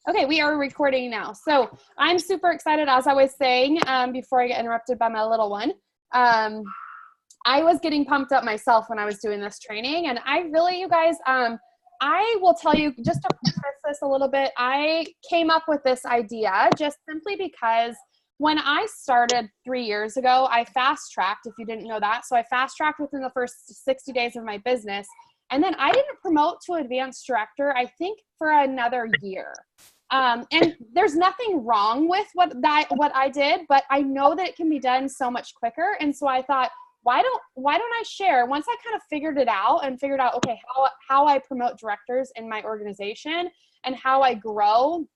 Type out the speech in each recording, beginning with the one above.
Okay, we are recording now. So I'm super excited, as I was saying, before I get interrupted by my little one. I was getting pumped up myself when I was doing this training, and I really, you guys, I will tell you, just to preface this a little bit, I came up with this idea just simply because when I started 3 years ago, I fast-tracked, if you didn't know that. So I fast-tracked within the first 60 days of my business, and then I didn't promote to advanced director, I think, for another year. And there's nothing wrong with what I did, but I know that it can be done so much quicker. And so I thought, why don't I share, once I kind of figured out, okay, how I promote directors in my organization and how I grow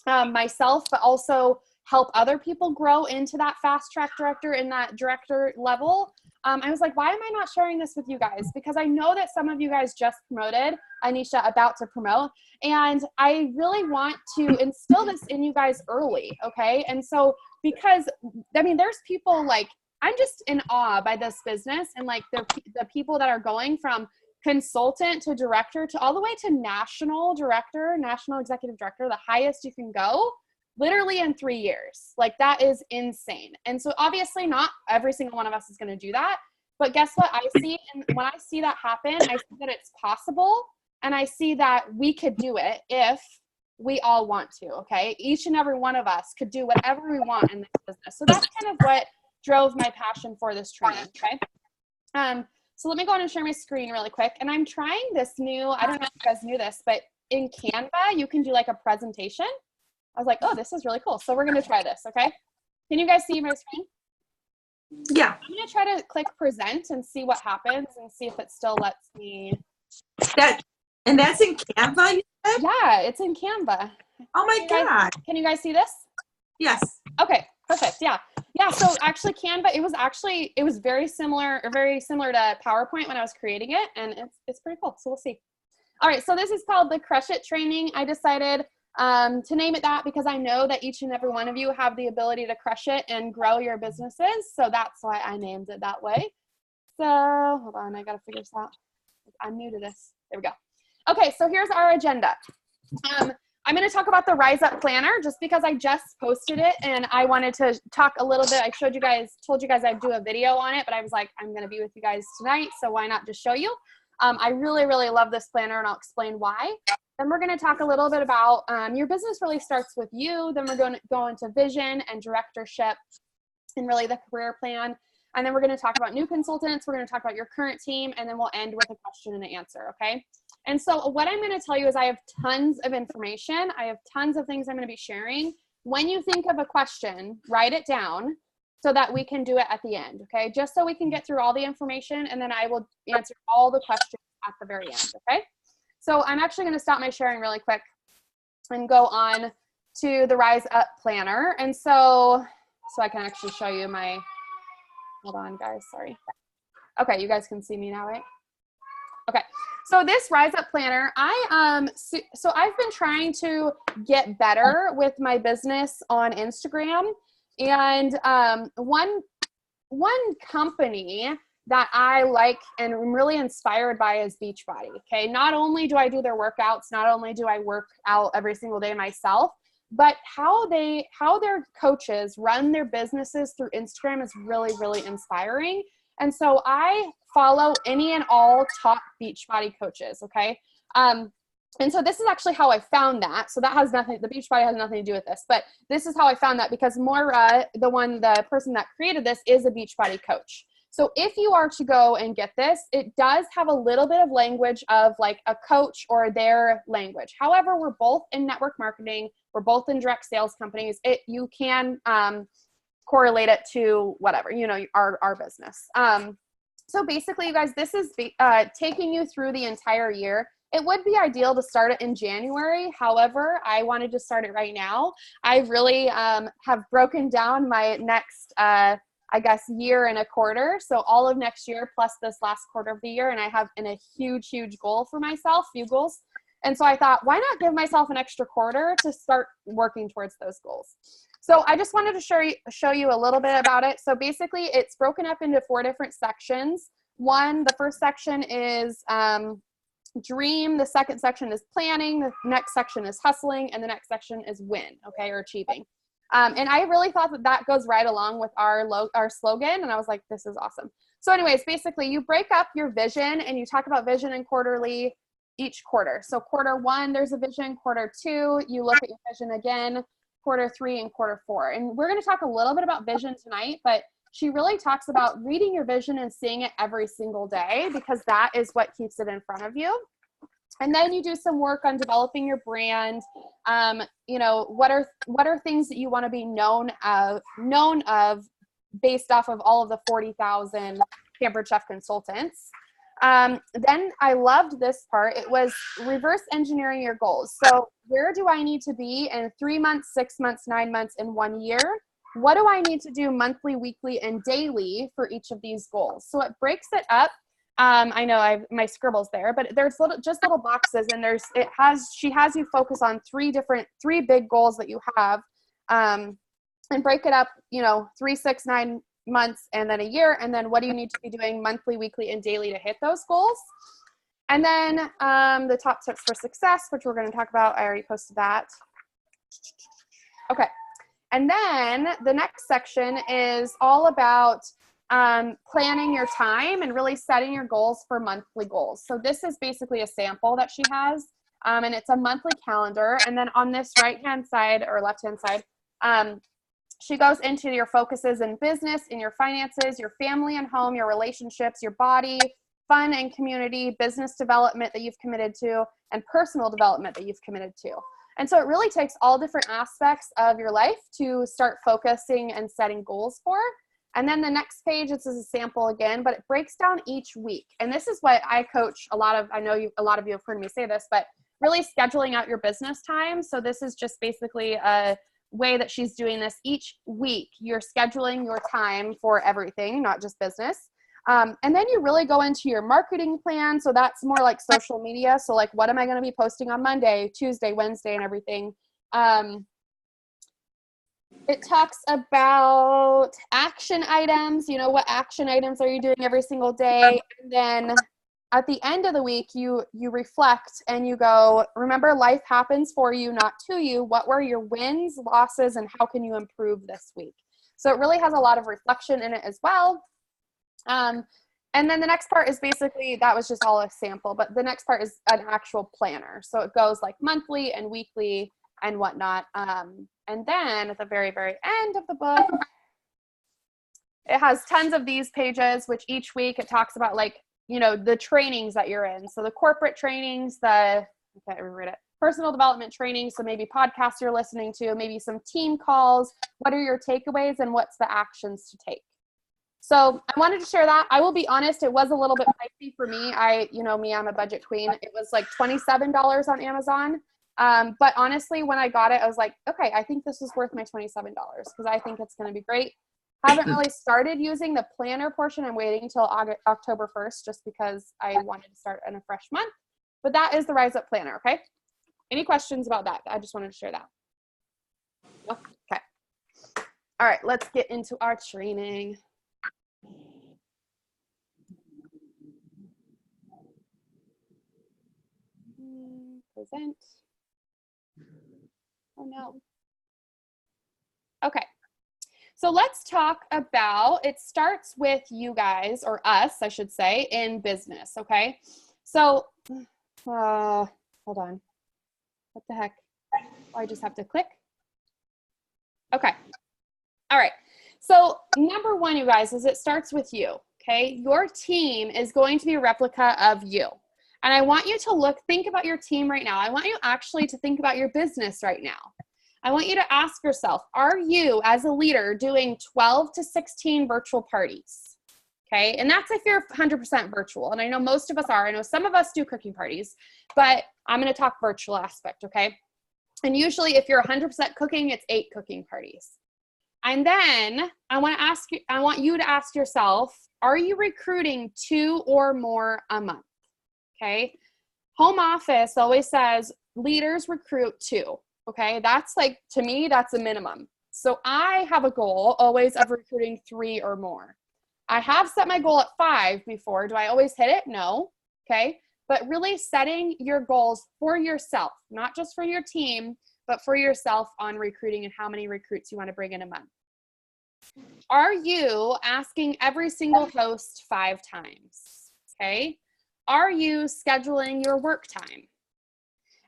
myself, but also help other people grow into that fast track director in that director level. I was like, why am I not sharing this with you guys? Because I know that some of you guys just promoted, Anisha about to promote, and I really want to instill this in you guys early, okay? And so, because, I mean, there's people like, I'm just in awe by this business and like the people that are going from consultant to director to all the way to national director, national executive director, the highest you can go, literally in 3 years. Like, that is insane. And so obviously not every single one of us is going to do that, but guess what I see? And when I see that happen, I see that it's possible, and I see that we could do it if we all want to, okay? Each and every one of us could do whatever we want in this business. So that's kind of what drove my passion for this training, okay? So let me go on and share my screen really quick. And I'm trying this new, I don't know if you guys knew this, but in Canva, you can do like a presentation. I was like, oh, this is really cool. So we're going to try this, okay? Can you guys see my screen? Yeah. I'm going to try to click present and see what happens and see if it still lets me. And that's in Canva, you said? Yeah, it's in Canva. Oh my God. Can you guys see this? Yes. Okay, perfect. Yeah. Yeah, so actually Canva, it was very similar to PowerPoint when I was creating it, and it's pretty cool. So we'll see. All right, so this is called the Crush It training. I decided to name it that because I know that each and every one of you have the ability to crush it and grow your businesses. So that's why I named it that way. So hold on, I gotta figure this out. I'm new to this. There we go. Okay, so here's our agenda. I'm going to talk about the Rise Up Planner just because I just posted it and I wanted to talk a little bit. I told you guys I'd do a video on it, but I was like, I'm going to be with you guys tonight, so why not just show you? I really, really love this planner, and I'll explain why. Then we're going to talk a little bit about your business really starts with you. Then we're going to go into vision and directorship and really the career plan. And then we're going to talk about new consultants. We're going to talk about your current team, and then we'll end with a question and an answer, okay? And so what I'm going to tell you is I have tons of information. I have tons of things I'm going to be sharing. When you think of a question, write it down so that we can do it at the end, okay? Just so we can get through all the information, and then I will answer all the questions at the very end, okay? So I'm actually going to stop my sharing really quick and go on to the Rise Up Planner. And so I can actually show you my, hold on guys, sorry. Okay, you guys can see me now, right? Okay, so this Rise Up Planner, so I've been trying to get better with my business on Instagram, and one company that I like and I'm really inspired by is Beachbody, okay? Not only do I do their workouts, not only do I work out every single day myself, but how their coaches run their businesses through Instagram is really, really inspiring. And so I follow any and all top Beachbody coaches, okay? And so this is actually how I found that. So that has nothing, the Beachbody has nothing to do with this, but this is how I found that because Moira, the person that created this, is a Beachbody coach. So if you are to go and get this, it does have a little bit of language of like a coach or their language. However, we're both in network marketing. We're both in direct sales companies. You can correlate it to whatever, our business. So basically, you guys, this is taking you through the entire year. It would be ideal to start it in January. However, I wanted to start it right now. I really have broken down my next, year and a quarter. So all of next year plus this last quarter of the year. And I have a huge, huge goal for myself, few goals. And so I thought, why not give myself an extra quarter to start working towards those goals? So I just wanted to show you a little bit about it. So basically it's broken up into 4 different sections. The first section is dream, the second section is planning, the next section is hustling, and the next section is win, okay, or achieving. And I really thought that that goes right along with our slogan, and I was like, this is awesome. So anyways, basically you break up your vision and you talk about vision in quarterly each quarter. So quarter 1, there's a vision. Quarter 2, you look at your vision again. Quarter 3 and quarter 4. And we're going to talk a little bit about vision tonight, but she really talks about reading your vision and seeing it every single day, because that is what keeps it in front of you. And then you do some work on developing your brand. You know, what are things that you want to be known of based off of all of the 40,000 Pampered Chef consultants. Then I loved this part. It was reverse engineering your goals. So where do I need to be in 3 months, 6 months, 9 months, and 1 year? What do I need to do monthly, weekly, and daily for each of these goals? So it breaks it up. I know my scribbles there, but there's little boxes, and she has you focus on three big goals that you have, and break it up, 3, 6, 9 months, and then a year. And then what do you need to be doing monthly, weekly, and daily to hit those goals? And then the top tips for success, which we're going to talk about. I already posted that. Okay. And then the next section is all about planning your time and really setting your goals for monthly goals. So this is basically a sample that she has, and it's a monthly calendar. And then on this right-hand side or left-hand side, she goes into your focuses in business, in your finances, your family and home, your relationships, your body, fun and community, business development that you've committed to, and personal development that you've committed to. And so it really takes all different aspects of your life to start focusing and setting goals for. And then the next page, this is a sample again, but it breaks down each week. And this is what I coach a lot of you have heard me say this, but really scheduling out your business time. So this is just basically a way that she's doing this each week. You're scheduling your time for everything, not just business. And then you really go into your marketing plan. So that's more like social media. So like, what am I going to be posting on Monday, Tuesday, Wednesday, and everything. It talks about action items. What action items are you doing every single day? And then at the end of the week, you reflect and you go, remember, life happens for you, not to you. What were your wins, losses, and how can you improve this week? So it really has a lot of reflection in it as well. And then the next part is basically, that was just all a sample, but the next part is an actual planner. So it goes like monthly and weekly and whatnot. And then at the very, very end of the book, it has tons of these pages, which each week it talks about the trainings that you're in. So the corporate trainings, I can't reread it, personal development training. So maybe podcasts you're listening to, maybe some team calls. What are your takeaways and what's the actions to take? So I wanted to share that. I will be honest, it was a little bit pricey for me. I'm a budget queen. It was like $27 on Amazon. But honestly, when I got it, I was like, okay, I think this is worth my $27 because I think it's going to be great. Haven't really started using the planner portion. I'm waiting until October 1st just because I wanted to start in a fresh month. But that is the Rise Up Planner, okay? Any questions about that? I just wanted to share that. Okay. All right, let's get into our training. Present. Oh no. Okay. So let's talk about, it starts with you guys, or us, I should say, in business, okay? So, hold on. What the heck? Oh, I just have to click. Okay. All right. So number one, you guys, is it starts with you, okay? Your team is going to be a replica of you. And I want you to think about your team right now. I want you actually to think about your business right now. I want you to ask yourself, are you as a leader doing 12 to 16 virtual parties? Okay. And that's if you're 100% virtual. And I know most of us are. I know some of us do cooking parties, but I'm going to talk virtual aspect. Okay. And usually if you're 100% cooking, it's 8 cooking parties. And then I want you to ask yourself, are you recruiting 2 or more a month? Okay. Home office always says leaders recruit 2. Okay. That's to me, that's a minimum. So I have a goal always of recruiting 3 or more. I have set my goal at 5 before. Do I always hit it? No. Okay. but really setting your goals for yourself, not just for your team, but for yourself on recruiting and how many recruits you want to bring in a month. Are you asking every single host 5 times? Okay. Are you scheduling your work time?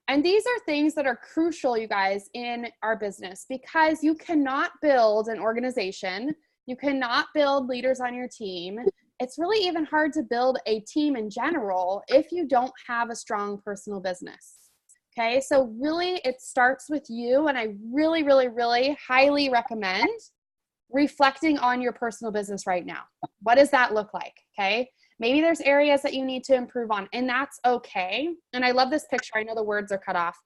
And these are things that are crucial, you guys, in our business, because you cannot build an organization. You cannot build leaders on your team. It's really even hard to build a team in general if you don't have a strong personal business. Okay, so really it starts with you, and I really, really, really highly recommend reflecting on your personal business right now. What does that look like? Okay, maybe there's areas that you need to improve on, and that's okay. And I love this picture. I know the words are cut off,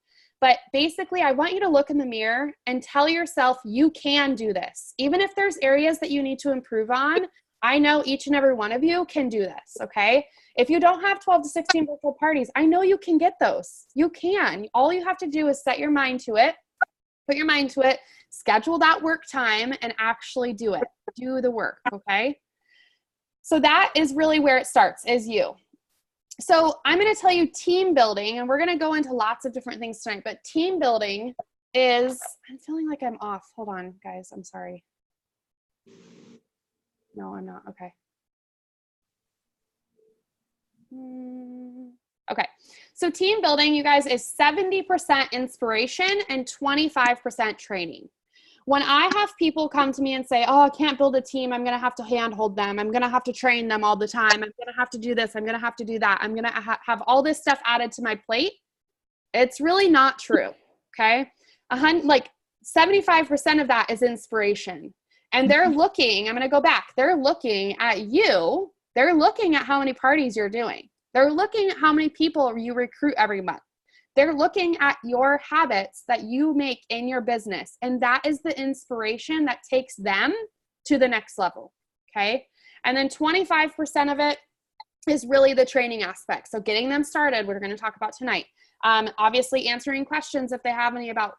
but basically I want you to look in the mirror and tell yourself you can do this. Even if there's areas that you need to improve on, I know each and every one of you can do this, okay? If you don't have 12 to 16 virtual parties, I know you can get those. You can. All you have to do is set your mind to it, put your mind to it, schedule that work time, and actually do it. Do the work, okay? So that is really where it starts, is you. So I'm going to tell you team building, and we're going to go into lots of different things tonight, but team building is, I'm feeling like I'm off. Hold on, guys. I'm sorry. No, I'm not. Okay. Okay. So team building, you guys, is 70% inspiration and 25% training. When I have people come to me and say, oh, I can't build a team, I'm going to have to handhold them, I'm going to have to train them all the time, I'm going to have to do this, I'm going to have to do that, I'm going to have all this stuff added to my plate, it's really not true, okay? Like 75% of that is inspiration. And they're looking, I'm going to go back, they're looking at you, they're looking at how many parties you're doing. They're looking at how many people you recruit every month. They're looking at your habits that you make in your business. And that is the inspiration that takes them to the next level, okay? And then 25% of it is really the training aspect. So getting them started, we're going to talk about tonight. Obviously answering questions if they have any about,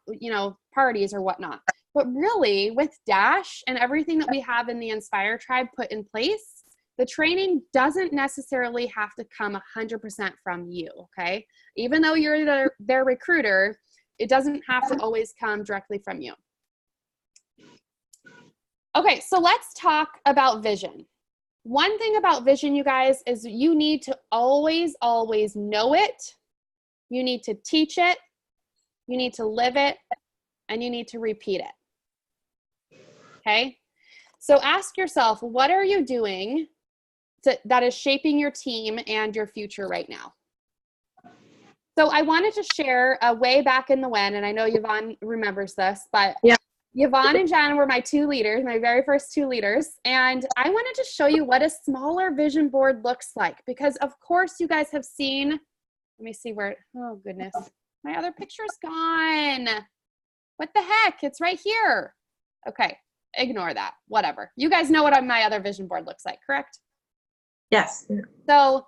parties or whatnot. But really with Dash and everything that we have in the Inspire Tribe put in place, the training doesn't necessarily have to come 100% from you, okay? Even though you're their recruiter, it doesn't have to always come directly from you. Okay, so let's talk about vision. One thing about vision, you guys, is you need to always, always know it. You need to teach it. You need to live it. And you need to repeat it. Okay? So ask yourself, what are you doing that is shaping your team and your future right now? So I wanted to share way back in the when, and I know Yvonne remembers this, but yeah. Yvonne and Jen were my 2 leaders, my very first 2 leaders. And I wanted to show you what a smaller vision board looks like, because of course you guys have seen, let me see where, oh goodness, my other picture's gone. What the heck? It's right here. Okay, ignore that, whatever. You guys know what my other vision board looks like, correct? Yes. So,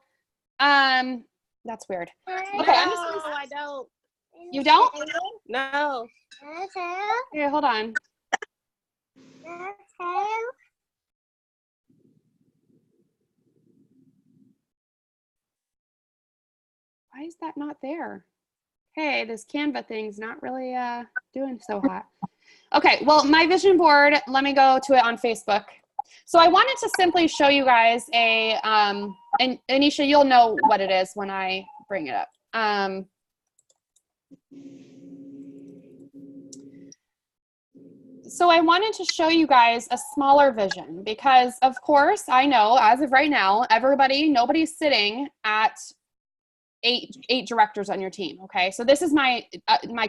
that's weird. Okay, I'm just gonna, I don't. You don't? No. Here, hold on. Why is that not there? Okay, this Canva thing's not really doing so hot. Okay, well, my vision board, let me go to it on Facebook. So I wanted to simply show you guys a, and Anisha, you'll know what it is when I bring it up. So I wanted to show you guys a smaller vision because, of course, I know as of right now, nobody's sitting at eight directors on your team, okay? So this is my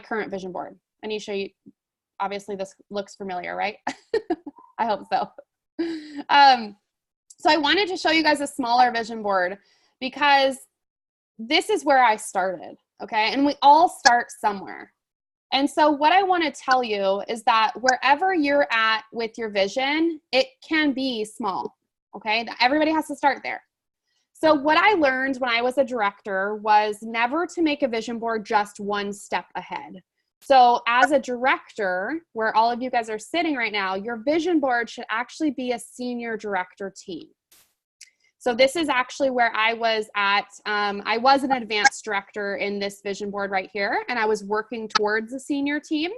current vision board. Anisha, obviously this looks familiar, right? I hope so. So I wanted to show you guys a smaller vision board because this is where I started, okay? And we all start somewhere. And so what I want to tell you is that wherever you're at with your vision, it can be small, okay? Everybody has to start there. So what I learned when I was a director was never to make a vision board just one step ahead. So as a director, where all of you guys are sitting right now, your vision board should actually be a senior director team. So this is actually where I was at. I was an advanced director in this vision board right here, and I was working towards a senior team.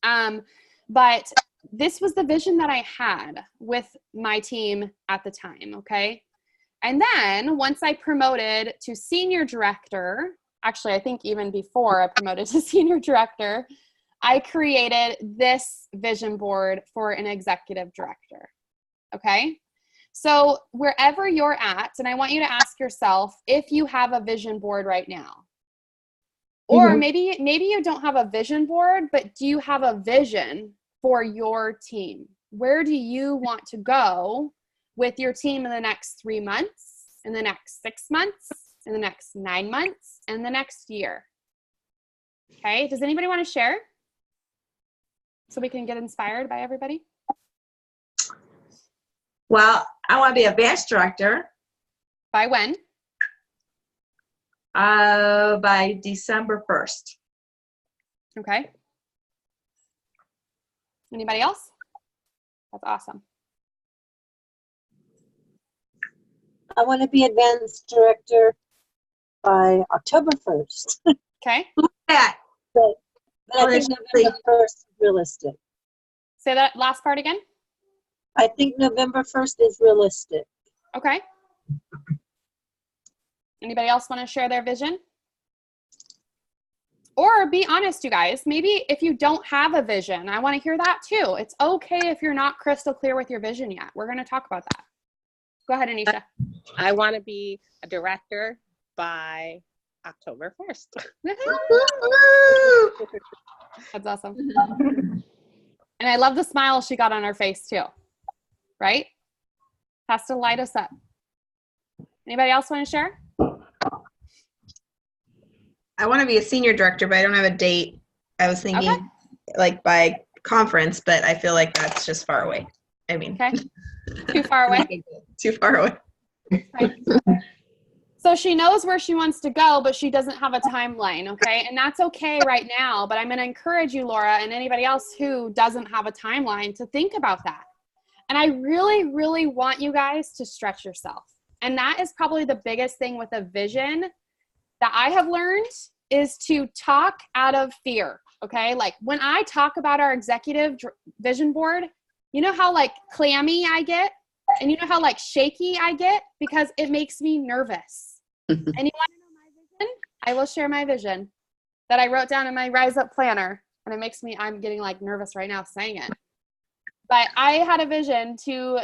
But this was the vision that I had with my team at the time, okay? And then once I promoted to senior director, actually, I think even before I promoted to senior director, I created this vision board for an executive director, okay? So wherever you're at, and I want you to ask yourself if you have a vision board right now. Or maybe you don't have a vision board, but do you have a vision for your team? Where do you want to go with your team in the next 3 months, in the next 6 months, in the next 9 months, and the next year? Okay, does anybody want to share? So we can get inspired by everybody? Well, I want to be a advanced director. By when? By December 1st. Okay. Anybody else? That's awesome. I want to be advanced director by October 1st. Okay. Who's that? But I Oh, think that's November 1st is realistic. Say that last part again. I think November 1st is realistic. Okay. Anybody else want to share their vision? Or be honest, you guys, maybe if you don't have a vision, I want to hear that too. It's okay if you're not crystal clear with your vision yet. We're going to talk about that. Go ahead, Anisha. I want to be a director by October 1st. That's awesome. And I love the smile she got on her face too, right? Has to light us up. Anybody else want to share? I want to be a senior director, but I don't have a date. I was thinking like by conference, but I feel like that's just far away. I mean, Okay. Too far away. Too far away. Right. So she knows where she wants to go, but she doesn't have a timeline, okay? And that's okay right now, but I'm going to encourage you, Laura, and anybody else who doesn't have a timeline to think about that. And I really, really want you guys to stretch yourself. And that is probably the biggest thing with a vision that I have learned is to talk out of fear, okay? Like when I talk about our executive vision board, you know how like clammy I get? And you know how like shaky I get? Because it makes me nervous. And you want to know my vision? I will share my vision that I wrote down in my Rise Up planner. And it makes me, I'm getting like nervous right now saying it. But I had a vision to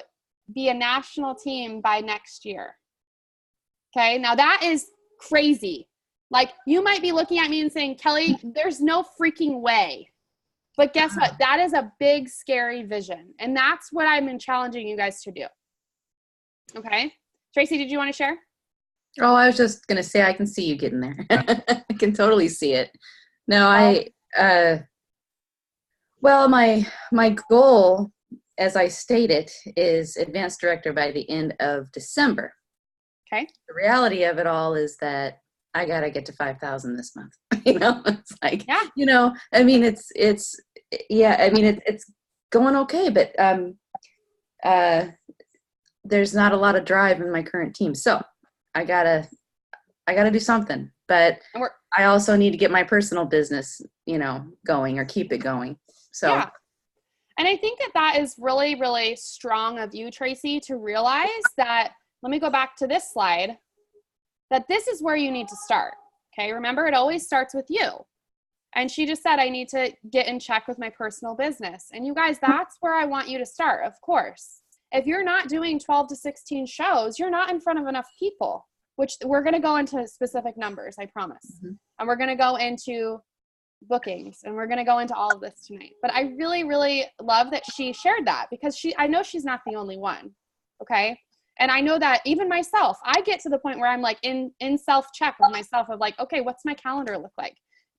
be a national team by next year. Okay, now that is crazy. Like you might be looking at me and saying, Kelly, there's no freaking way. But guess what? That is a big, scary vision. And that's what I'm challenging you guys to do. Okay. Tracy, did you want to share? Oh, I was just going to say, I can see you getting there. I can totally see it. No, well, my goal, as I stated, is advanced director by the end of December. Okay. The reality of it all is that I got to get to 5,000 this month. You know, it's like, yeah. You know, I mean, it's going okay, but there's not a lot of drive in my current team. So I gotta do something, but I also need to get my personal business, you know, going or keep it going. So. Yeah. And I think that is really, really strong of you, Tracy, to realize that, let me go back to this slide, that this is where you need to start. Okay. Remember, it always starts with you. And she just said, I need to get in check with my personal business. And you guys, that's where I want you to start, of course. If you're not doing 12 to 16 shows, you're not in front of enough people, which we're going to go into specific numbers, I promise. Mm-hmm. And we're going to go into bookings and we're going to go into all of this tonight. But I really, really love that she shared that because I know she's not the only one. Okay. And I know that even myself, I get to the point where I'm like in self-check with myself of like, okay, what's my calendar look like?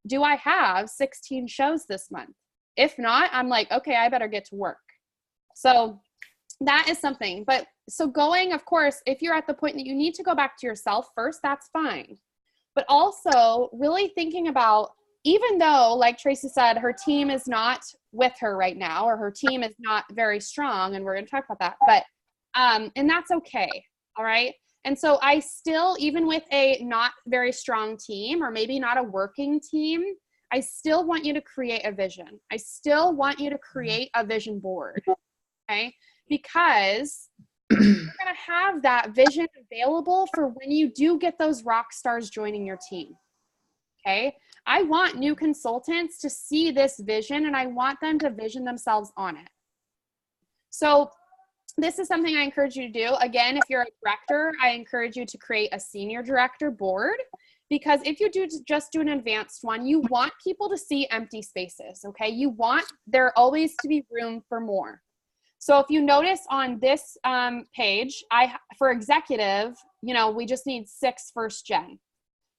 Do I have 16 shows this month? If not, I'm like, okay, I better get to work. So that is something. But so going, of course, if you're at the point that you need to go back to yourself first, that's fine. But also really thinking about, even though, like Tracy said, her team is not with her right now, or her team is not very strong, and we're going to talk about that, but, and that's okay. All right. And so I still, even with a not very strong team, or maybe not a working team, I still want you to create a vision. I still want you to create a vision board. Okay. Because you're going to have that vision available for when you do get those rock stars joining your team. Okay. I want new consultants to see this vision, and I want them to vision themselves on it. So this is something I encourage you to do. Again, if you're a director, I encourage you to create a senior director board, because if you do just do an advanced one, you want people to see empty spaces, okay? You want there always to be room for more. So if you notice on this page, for executive, you know, we just need 6 first gen.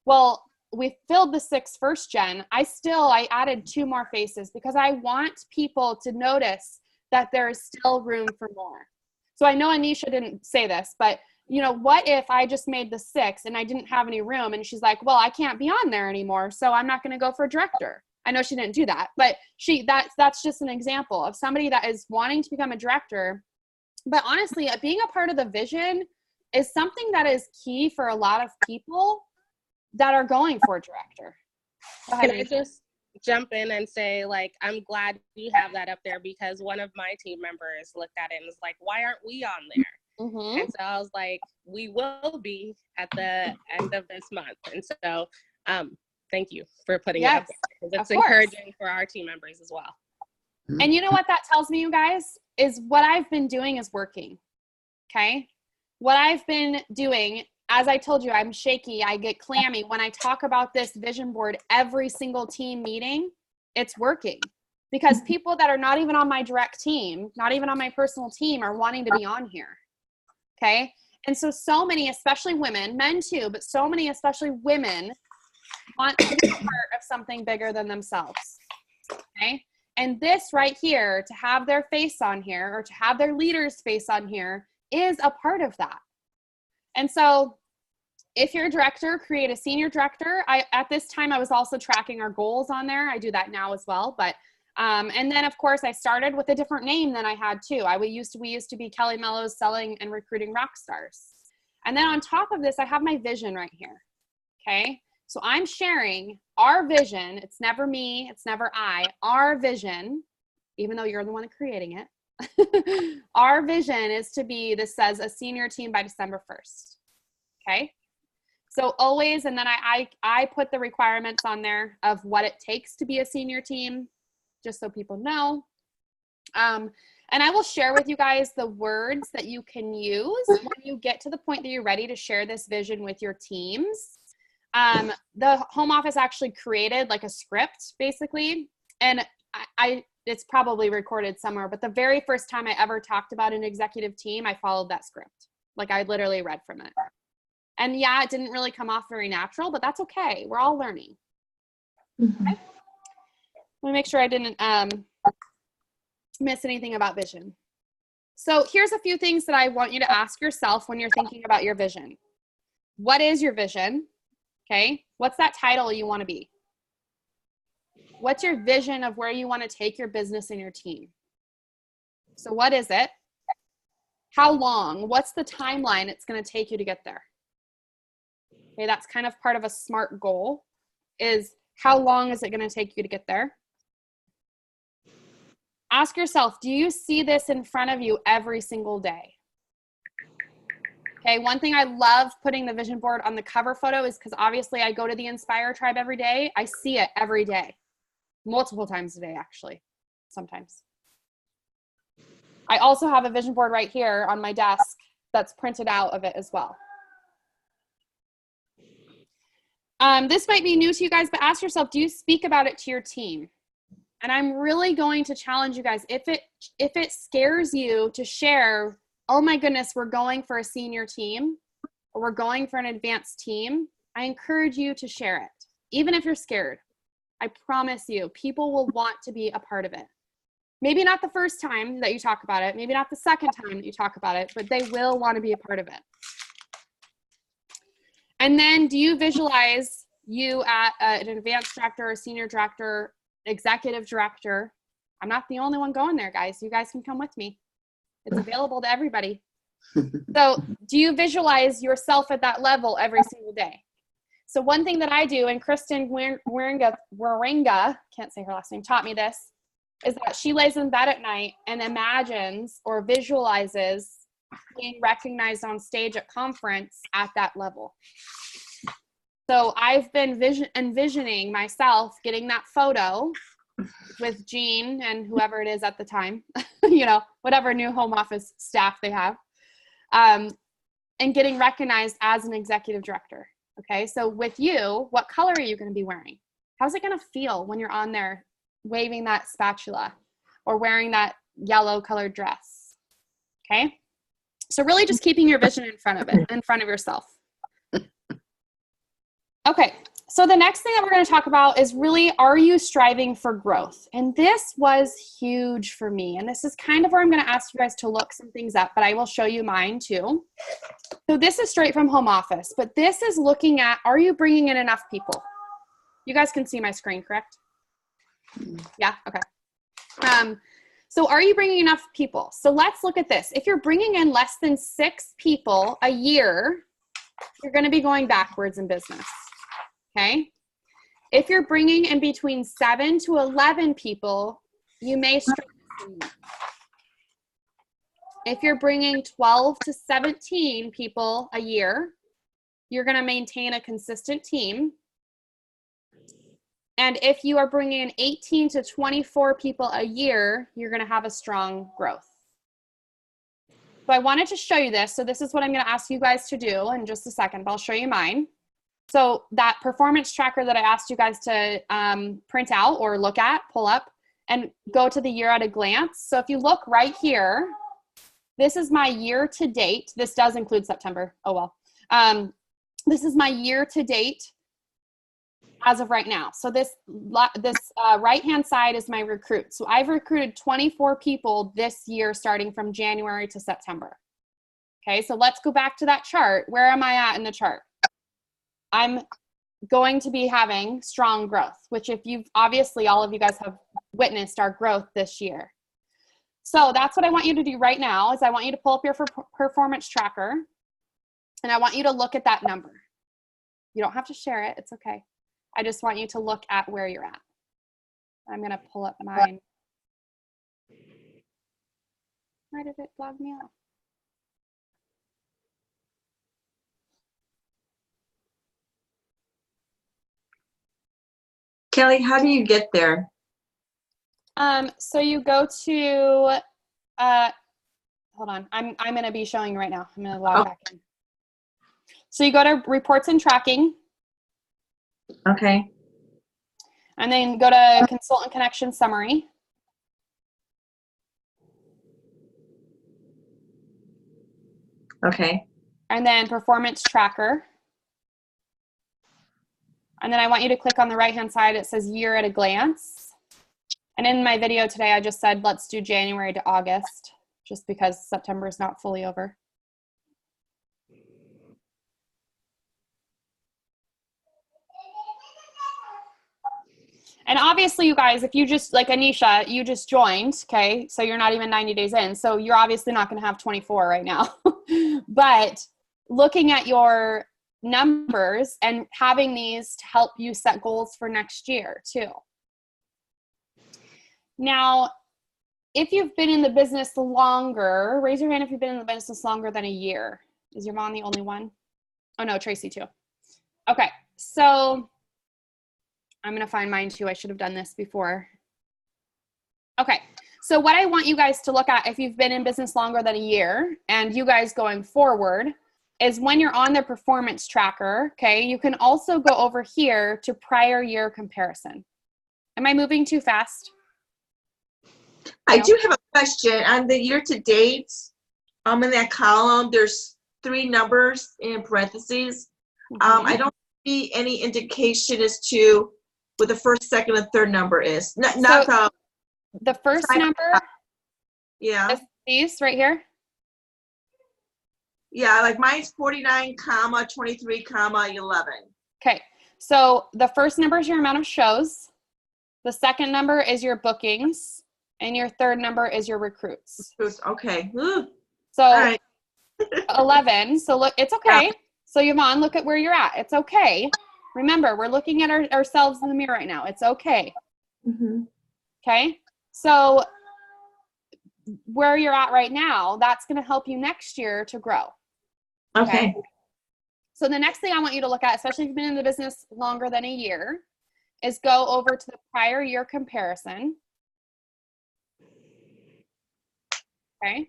Well, we filled the 6 first gen. I added 2 more faces because I want people to notice that there is still room for more. So I know Anisha didn't say this, but you know, what if I just made the 6 and I didn't have any room, and she's like, well, I can't be on there anymore, so I'm not going to go for director. I know she didn't do that, but that's just an example of somebody that is wanting to become a director. But honestly, being a part of the vision is something that is key for a lot of people that are going for a director. Go ahead, Can I just jump in and say, like, I'm glad you have that up there, because one of my team members looked at it and was like, why aren't we on there? Mm-hmm. And so I was like, we will be at the end of this month. And so thank you for putting it up there, because it's encouraging for our team members as well. And you know what that tells me, you guys, is what I've been doing is working. Okay. What I've been doing, as I told you, I'm shaky. I get clammy when I talk about this vision board every single team meeting. It's working, because people that are not even on my direct team, not even on my personal team, are wanting to be on here. Okay. And so many, especially women, men too, but so many, especially women, want to be part of something bigger than themselves. Okay. And this right here, to have their face on here, or to have their leader's face on here, is a part of that. And so if you're a director, create a senior director. At this time, I was also tracking our goals on there. I do that now as well. But, and then of course I started with a different name than I had too. We used to be Kelly Mellows Selling and Recruiting Rock Stars. And then on top of this, I have my vision right here. Okay. So I'm sharing our vision. It's never me. It's never I. Our vision, even though you're the one creating it, our vision is to be, this says, a senior team by December 1st. Okay. So always, and then I put the requirements on there of what it takes to be a senior team, just so people know. And I will share with you guys the words that you can use when you get to the point that you're ready to share this vision with your teams. The home office actually created like a script, basically, and it's probably recorded somewhere, but the very first time I ever talked about an executive team, I followed that script. Like, I literally read from it. And yeah, it didn't really come off very natural, but that's okay. We're all learning. Mm-hmm. Okay. Let me make sure I didn't miss anything about vision. So here's a few things that I want you to ask yourself when you're thinking about your vision. What is your vision? Okay. What's that title you want to be? What's your vision of where you want to take your business and your team? So what is it? How long? What's the timeline it's going to take you to get there? Okay, that's kind of part of a SMART goal, is how long is it going to take you to get there? Ask yourself, do you see this in front of you every single day? Okay, one thing I love putting the vision board on the cover photo is because obviously I go to the Inspire Tribe every day. I see it every day, multiple times a day, actually, sometimes. I also have a vision board right here on my desk that's printed out of it as well. This might be new to you guys, but ask yourself, do you speak about it to your team? And I'm really going to challenge you guys. If it scares you to share, oh my goodness, we're going for a senior team, or we're going for an advanced team, I encourage you to share it. Even if you're scared, I promise you, people will want to be a part of it. Maybe not the first time that you talk about it, maybe not the second time that you talk about it, but they will want to be a part of it. And then, do you visualize you at an advanced director, a senior director, executive director? I'm not the only one going there, guys. You guys can come with me. It's available to everybody. So do you visualize yourself at that level every single day? So one thing that I do, and Kristen Waringa, can't say her last name, taught me this, is that she lays in bed at night and imagines or visualizes being recognized on stage at conference at that level. So I've been envisioning myself getting that photo with Jean and whoever it is at the time, whatever new home office staff they have, and getting recognized as an executive director. Okay, so with you, what color are you going to be wearing? How's it going to feel when you're on there waving that spatula or wearing that yellow colored dress? Okay, so really just keeping your vision in front of yourself. Okay, so the next thing that we're going to talk about is really, are you striving for growth? And this was huge for me. And this is kind of where I'm going to ask you guys to look some things up, but I will show you mine too. So this is straight from home office, but this is looking at, are you bringing in enough people? You guys can see my screen, correct? Yeah, okay. So are you bringing enough people? So let's look at this. If you're bringing in less than 6 people a year, you're going to be going backwards in business. Okay. If you're bringing in between 7 to 11 people, you may struggle. If you're bringing 12 to 17 people a year, you're going to maintain a consistent team. And if you are bringing in 18 to 24 people a year, you're going to have a strong growth. So I wanted to show you this. So this is what I'm going to ask you guys to do in just a second, but I'll show you mine. So that performance tracker that I asked you guys to print out or look at, pull up, and go to the year at a glance. So if you look right here, this is my year to date. This does include September. Oh, well. This is my year to date as of right now. So this right-hand side is my recruit. So I've recruited 24 people this year, starting from January to September. Okay, so let's go back to that chart. Where am I at in the chart? I'm going to be having strong growth, which if you've, obviously all of you guys have witnessed our growth this year. So that's what I want you to do right now is I want you to pull up your performance tracker and I want you to look at that number. You don't have to share it. It's okay. I just want you to look at where you're at. I'm going to pull up mine. Why did it log me out? Kelly, how do you get there? So you go to, hold on, I'm going to be showing you right now. I'm going to log back in. So you go to reports and tracking. Okay. And then go to consultant connection summary. Okay. And then performance tracker. And then I want you to click on the right-hand side. It says year at a glance. And in my video today, I just said, let's do January to August, just because September is not fully over. And obviously, you guys, if you just, like Anisha, you just joined, okay? So you're not even 90 days in. So you're obviously not going to have 24 right now. But looking at your numbers and having these to help you set goals for next year too. Now, if you've been in the business longer, raise your hand if you've been in the business longer than a year. Is your mom the only one? Oh no, Tracy too. Okay, so I'm going to find mine too. I should have done this before. Okay, so what I want you guys to look at if you've been in business longer than a year and you guys going forward is when you're on the performance tracker, okay, you can also go over here to prior year comparison. Am I moving too fast? I do have a question. On the year to date, in that column, there's 3 numbers in parentheses. I don't see any indication as to what the first, second, and third number is. Not the first number. Yeah. Is these right here. Yeah, like mine's 49, 23, 11. Okay, so the first number is your amount of shows. The second number is your bookings. And your third number is your recruits. Okay. Ooh. So all right. 11. So look, it's okay. So Yvonne, look at where you're at. It's okay. Remember, we're looking at ourselves in the mirror right now. It's okay. Mm-hmm. Okay. So where you're at right now, that's going to help you next year to grow. Okay. So the next thing I want you to look at, especially if you've been in the business longer than a year, is go over to the prior year comparison. Okay.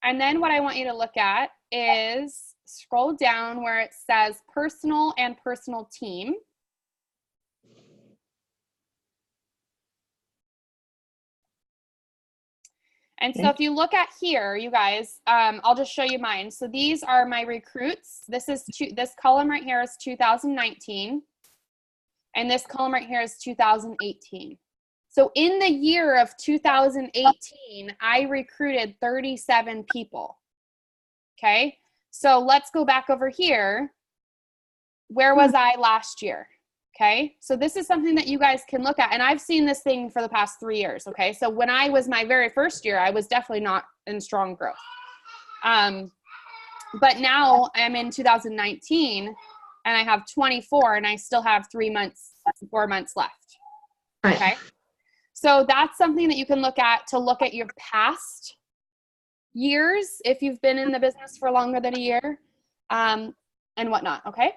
And then what I want you to look at is scroll down where it says personal and personal team. And so if you look at here, you guys, I'll just show you mine. So these are my recruits. This column right here is 2019. And this column right here is 2018. So in the year of 2018, I recruited 37 people. Okay. So let's go back over here. Where was I last year? Okay, so this is something that you guys can look at. And I've seen this thing for the past 3 years, okay? So when I was my very first year, I was definitely not in strong growth. But now I'm in 2019 and I have 24 and I still have 4 months left, okay? So that's something that you can look at to look at your past years if you've been in the business for longer than a year and whatnot, okay?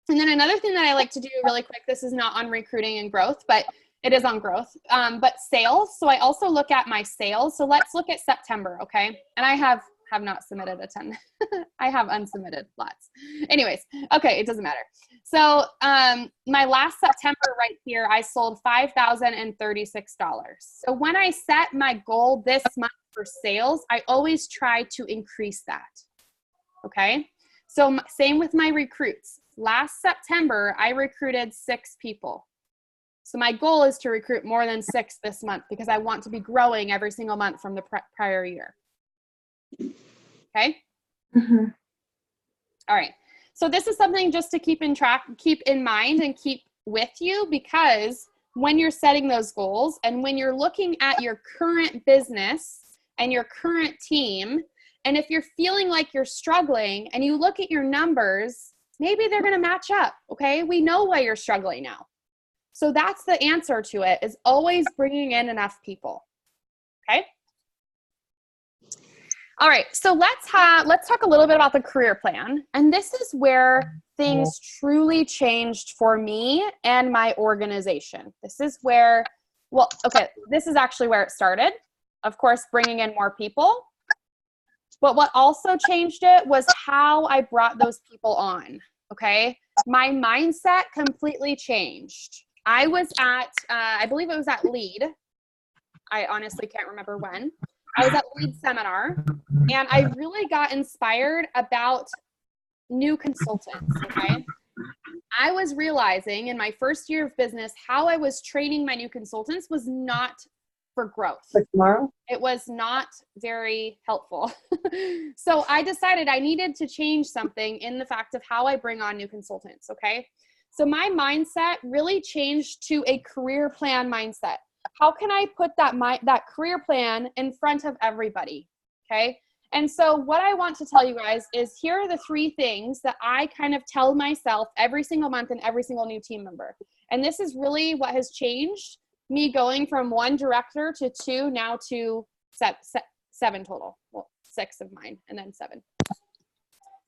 And then another thing that I like to do really quick, this is not on recruiting and growth, but it is on growth, but sales. So I also look at my sales. So let's look at September, okay? And I have not submitted a ton. I have unsubmitted lots. Anyways, okay, it doesn't matter. So my last September right here, I sold $5,036. So when I set my goal this month for sales, I always try to increase that, okay? So same with my recruits. Last September, I recruited 6 people. So my goal is to recruit more than 6 this month because I want to be growing every single month from the prior year. Okay? Mm-hmm. All right. So this is something just to keep in mind and keep with you, because when you're setting those goals and when you're looking at your current business and your current team, and if you're feeling like you're struggling and you look at your numbers, maybe they're going to match up, okay? We know why you're struggling now. So that's the answer to it, is always bringing in enough people, okay? All right, so let's talk a little bit about the career plan. And this is where things truly changed for me and my organization. This is where, well, okay, this is actually where it started. Of course, bringing in more people. But what also changed it was how I brought those people on, okay? My mindset completely changed. I was at, I believe it was at LEAD. I honestly can't remember when. I was at LEAD seminar, and I really got inspired about new consultants, okay? I was realizing in my first year of business how I was training my new consultants was not for growth. For tomorrow? It was not very helpful. So I decided I needed to change something in the fact of how I bring on new consultants, okay? So my mindset really changed to a career plan mindset. How can I put that career plan in front of everybody, okay? And so what I want to tell you guys is here are the 3 things that I kind of tell myself every single month and every single new team member. And this is really what has changed me going from 1 director to 2, now to 7 total. Well, 6 of mine and then 7.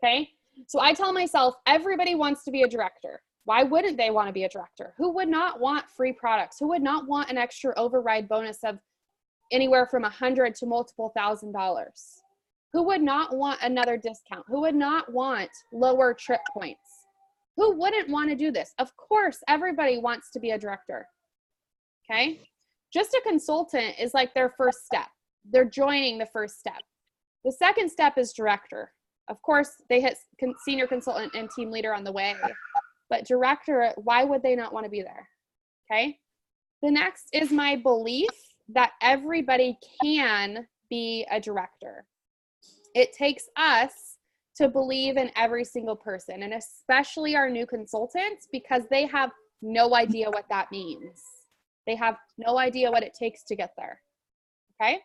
Okay. So I tell myself, everybody wants to be a director. Why wouldn't they want to be a director? Who would not want free products? Who would not want an extra override bonus of anywhere from $100 to multiple $1,000s? Who would not want another discount? Who would not want lower trip points? Who wouldn't want to do this? Of course, everybody wants to be a director. Okay. Just a consultant is like their first step. They're joining the first step. The second step is director. Of course, they hit senior consultant and team leader on the way, but director, why would they not want to be there? Okay. The next is my belief that everybody can be a director. It takes us to believe in every single person, and especially our new consultants, because they have no idea what that means. They have no idea what it takes to get there, okay?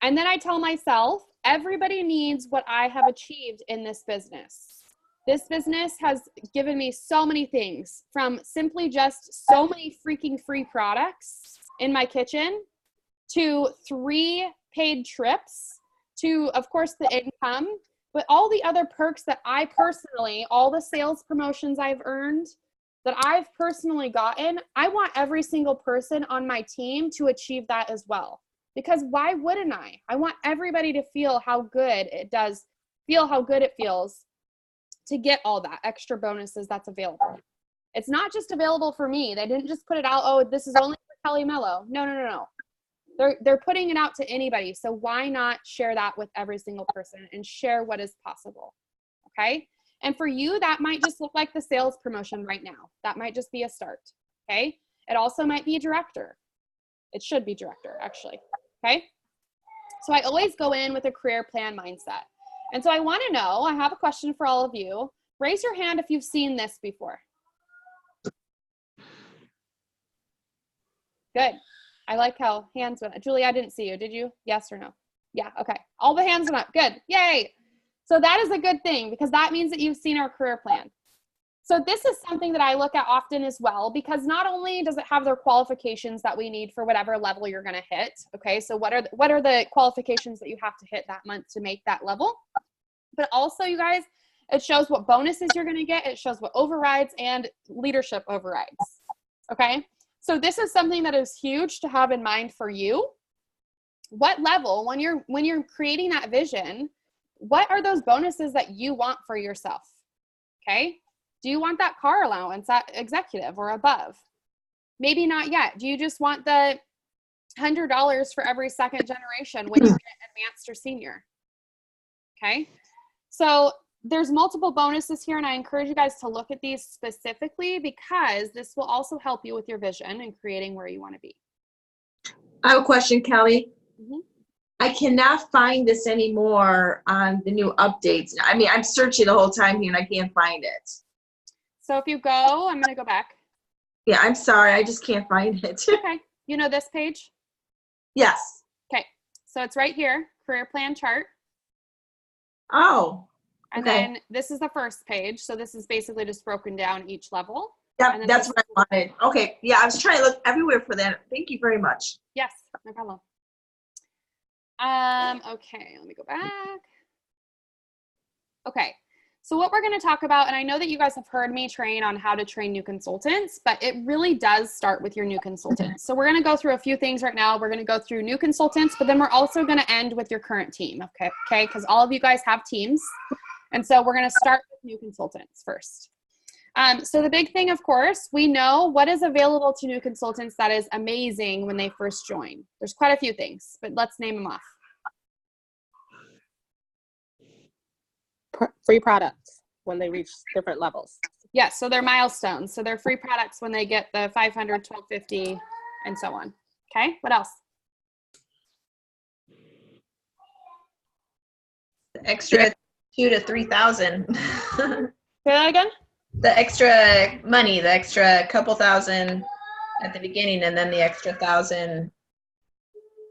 And then I tell myself, everybody needs what I have achieved in this business. This business has given me so many things, from simply just so many freaking free products in my kitchen, to 3 paid trips, to, of course, the income, but all the other perks that I personally, all the sales promotions I've earned, that I've personally gotten, I want every single person on my team to achieve that as well. Because why wouldn't I? I want everybody to feel how good it does, feel how good it feels to get all that extra bonuses that's available. It's not just available for me. They didn't just put it out, oh, this is only for Kelly Mello. No. They're putting it out to anybody. So why not share that with every single person and share what is possible? Okay. And for you, that might just look like the sales promotion right now. That might just be a start. Okay. It also might be a director. It should be director, actually. Okay. So I always go in with a career plan mindset. And so I want to know, I have a question for all of you. Raise your hand if you've seen this before. Good. I like how hands went up. Julie, I didn't see you. Did you? Yes or no? Yeah. Okay. All the hands went up. Good. Yay. So that is a good thing, because that means that you've seen our career plan. So this is something that I look at often as well, because not only does it have their qualifications that we need for whatever level you're going to hit. Okay. So what are the qualifications that you have to hit that month to make that level? But also, you guys, it shows what bonuses you're going to get. It shows what overrides and leadership overrides. Okay. So this is something that is huge to have in mind for you. What level, when you're creating that vision, what are those bonuses that you want for yourself? Okay. Do you want that car allowance at executive or above? Maybe not yet. Do you just want the $100 for every second generation when you get advanced or senior? Okay. So there's multiple bonuses here, and I encourage you guys to look at these specifically, because this will also help you with your vision and creating where you want to be. I have a question, Kelly. Mm-hmm. I cannot find this anymore on the new updates. I mean, I'm searching the whole time here and I can't find it. So if you go, I'm going to go back. Yeah, I'm sorry. I just can't find it. Okay. You know this page? Yes. Okay. So it's right here, career plan chart. Oh. And okay. then this is the first page. So this is basically just broken down each level. Yep, that's what I wanted. Okay. Yeah, I was trying to look everywhere for that. Thank you very much. Yes, no problem. Okay, let me go back. Okay. So what we're going to talk about, and I know that you guys have heard me train on how to train new consultants, but it really does start with your new consultants. So we're going to go through a few things right now. We're going to go through new consultants, but then we're also going to end with your current team. Okay. Because all of you guys have teams. And so we're going to start with new consultants first. So the big thing, of course, we know what is available to new consultants that is amazing when they first join. There's quite a few things, but let's name them off. Free products when they reach different levels. Yes, so they're milestones. So they're free products when they get the 500, 1250, and so on. Okay, what else? The extra 2,000 to 3,000. Say that again? The extra money, the extra couple thousand at the beginning, and then the extra 1,000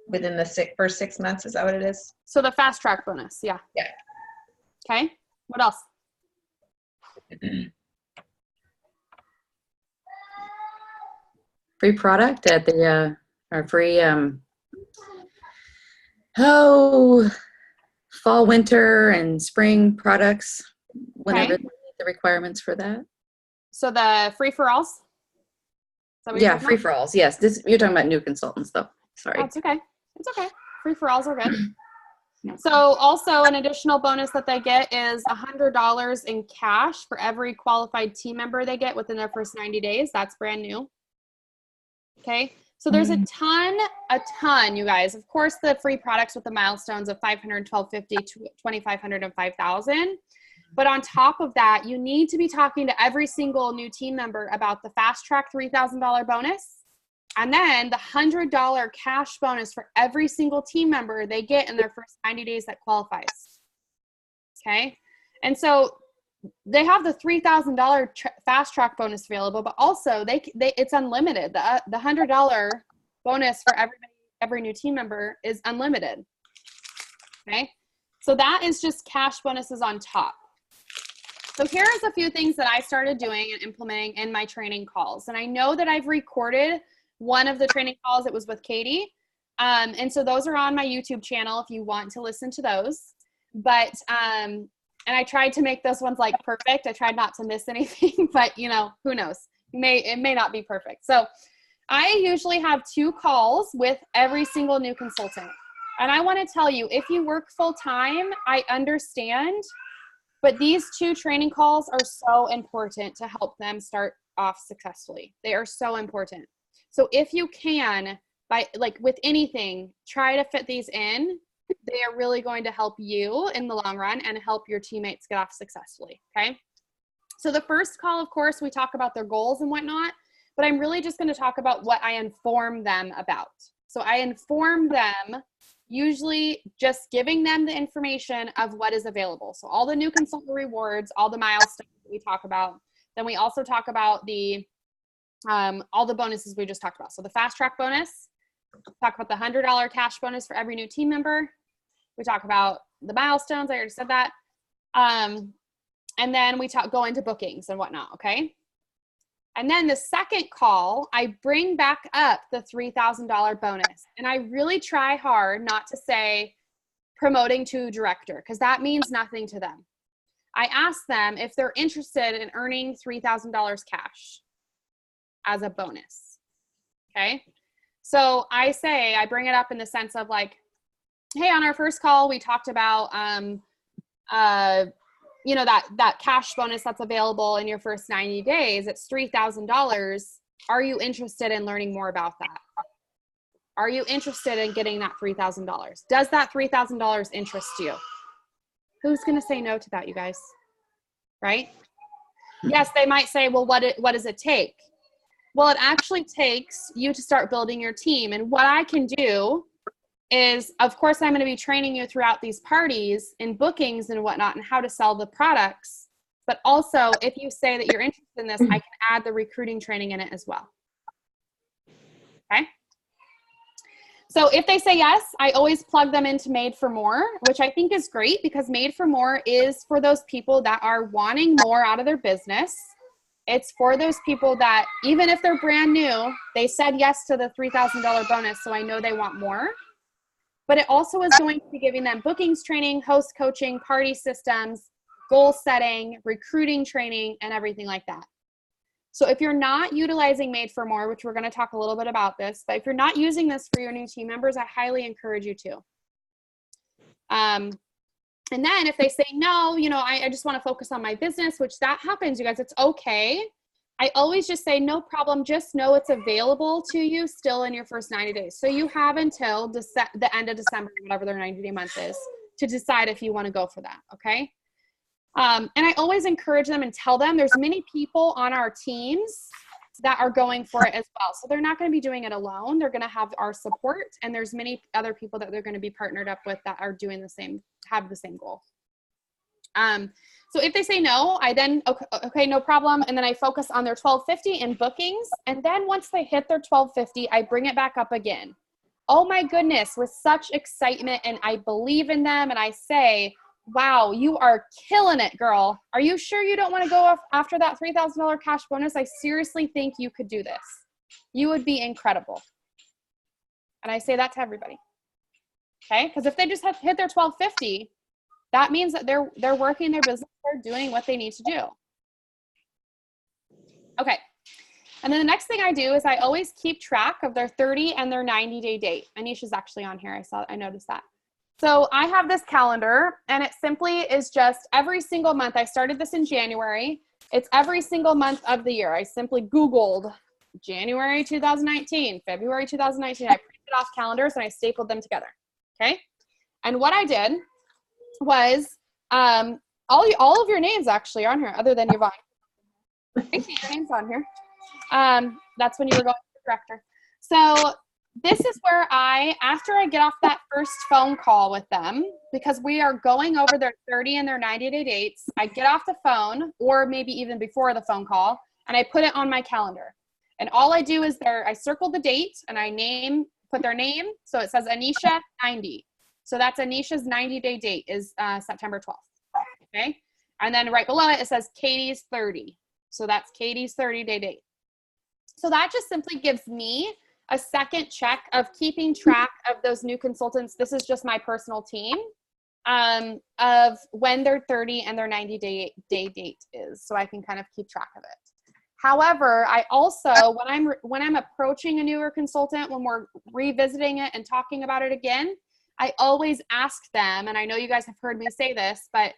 within the first 6 months. Is that what it is? So the fast track bonus, yeah. Yeah. Okay, what else? Free product at the, or free, fall, winter, and spring products, whenever Okay. the requirements for that. So the free-for-alls? Yeah, free-for-alls, yes. You're talking about new consultants, though. Sorry. Oh, it's okay. It's okay. Free-for-alls are good. So also an additional bonus that they get is $100 in cash for every qualified team member they get within their first 90 days. That's brand new. Okay. So there's a ton, you guys. Of course, the free products with the milestones of 500, 1250, 2,500, and 5,000. But on top of that, you need to be talking to every single new team member about the fast track $3,000 bonus. And then the $100 cash bonus for every single team member they get in their first 90 days that qualifies. Okay. And so they have the $3,000 fast track bonus available, but also it's unlimited. The $100 bonus for every new team member is unlimited. Okay. So that is just cash bonuses on top. So here's a few things that I started doing and implementing in my training calls. And I know that I've recorded one of the training calls. It was with Katie. And so those are on my YouTube channel if you want to listen to those. But, and I tried to make those ones like perfect. I tried not to miss anything, but you know, who knows? It may not be perfect. So I usually have 2 calls with every single new consultant. And I want to tell you, if you work full time, I understand, but these 2 training calls are so important to help them start off successfully. They are so important. So if you can, by like with anything, try to fit these in. They are really going to help you in the long run and help your teammates get off successfully, okay? So the first call, of course, we talk about their goals and whatnot, but I'm really just going to talk about what I inform them about. So I inform them, usually just giving them the information of what is available. So all the new consultant rewards, all the milestones that we talk about. Then we also talk about the all the bonuses we just talked about. So the fast track bonus, talk about the $100 cash bonus for every new team member. We talk about the milestones. I already said that. And then we go into bookings and whatnot. Okay. And then the second call, I bring back up the $3,000 bonus. And I really try hard not to say promoting to director, because that means nothing to them. I ask them if they're interested in earning $3,000 cash as a bonus. Okay. So I bring it up in the sense of like, hey, on our first call, we talked about, you know, that cash bonus that's available in your first 90 days. It's $3,000. Are you interested in learning more about that? Are you interested in getting that $3,000? Does that $3,000 interest you? Who's going to say no to that, you guys? Right? Yes, they might say, well, what does it take? Well, it actually takes you to start building your team. And what I can do is, of course, I'm going to be training you throughout these parties in bookings and whatnot and how to sell the products. But also, if you say that you're interested in this, I can add the recruiting training in it as well. Okay? So if they say yes, I always plug them into Made for More, which I think is great because Made for More is for those people that are wanting more out of their business. It's for those people that, even if they're brand new, they said yes to the $3,000 bonus, so I know they want more. But it also is going to be giving them bookings training, host coaching, party systems, goal setting, recruiting training, and everything like that. So if you're not utilizing Made for More, which we're going to talk a little bit about this, but if you're not using this for your new team members, I highly encourage you to. And then if they say, no, you know, I just want to focus on my business, which that happens, you guys, it's okay. I always just say, no problem. Just know it's available to you still in your first 90 days. So you have until the end of December, whatever their 90-day month is, to decide if you want to go for that. Okay. And I always encourage them and tell them there's many people on our teams that are going for it as well. So they're not going to be doing it alone. They're going to have our support, and there's many other people that they're going to be partnered up with that are doing the same, have the same goal. So if they say no, I then, okay, no problem. And then I focus on their 1250 in bookings. And then once they hit their 1250, I bring it back up again. Oh my goodness, with such excitement, and I believe in them. And I say, wow, you are killing it, girl. Are you sure you don't want to go after that $3,000 cash bonus? I seriously think you could do this. You would be incredible. And I say that to everybody. Okay? Because if they just have hit their 1250, that means that they're working their business, they're doing what they need to do. Okay. And then the next thing I do is I always keep track of their 30 and their 90-day date. Anisha's actually on here. I noticed that. So I have this calendar, and it simply is just every single month. I started this in January. It's every single month of the year. I simply Googled January 2019, February 2019. I printed off calendars and I stapled them together. Okay. And what I did was all of your names actually are on here, other than Yvonne. I see your names on here. That's when you were going to the director. So this is where after I get off that first phone call with them, because we are going over their 30 and their 90-day dates, I get off the phone, or maybe even before the phone call, and I put it on my calendar. And all I do is I circle the date and I put their name. So it says Anisha 90. So that's Anisha's 90-day date is September 12th. Okay. And then right below it, it says Katie's 30. So that's Katie's 30-day date. So that just simply gives me a second check of keeping track of those new consultants. This is just my personal team of when their 30 and their 90-day date is. So I can kind of keep track of it. However, I also, when I'm approaching a newer consultant, when we're revisiting it and talking about it again, I always ask them, and I know you guys have heard me say this, but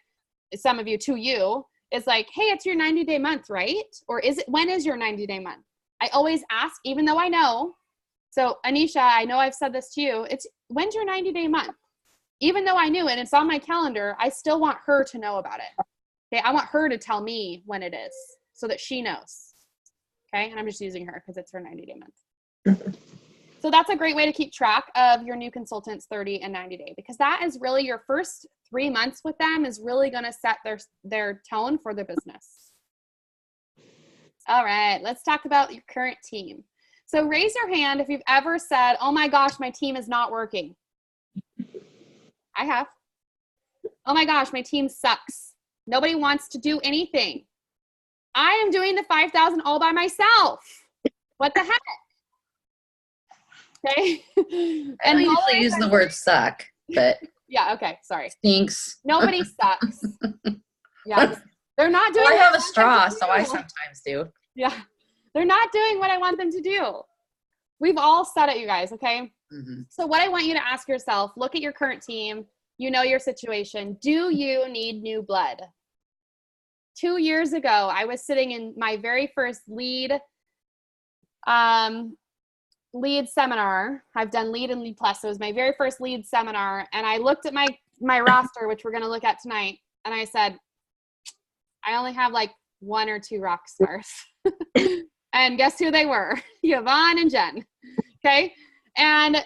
some of you to you, is like, hey, it's your 90-day month, right? Or when is your 90-day month? I always ask, even though I know. So Anisha, I know I've said this to you, when's your 90-day month? Even though I knew it, it's on my calendar, I still want her to know about it. Okay, I want her to tell me when it is so that she knows. Okay, and I'm just using her because it's her 90-day month. So that's a great way to keep track of your new consultants' 30 and 90-day, because that is really your first 3 months with them is really going to set their tone for the business. All right, let's talk about your current team. So raise your hand if you've ever said, oh my gosh, my team is not working. I have. Oh my gosh, my team sucks. Nobody wants to do anything. I am doing the 5,000 all by myself. What the heck? Okay. I don't usually use the word suck, but yeah, okay, sorry. Stinks. Nobody sucks. Yeah. They're not doing I have a straw, so I sometimes do. Yeah. They're not doing what I want them to do. We've all said it, you guys, okay? Mm-hmm. So what I want you to ask yourself, look at your current team, you know your situation. Do you need new blood? 2 years ago, I was sitting in my very first lead seminar. I've done lead and lead plus. So it was my very first lead seminar. And I looked at my roster, which we're going to look at tonight. And I said, I only have like 1 or 2 rock stars. And guess who they were? Yvonne and Jen. Okay. And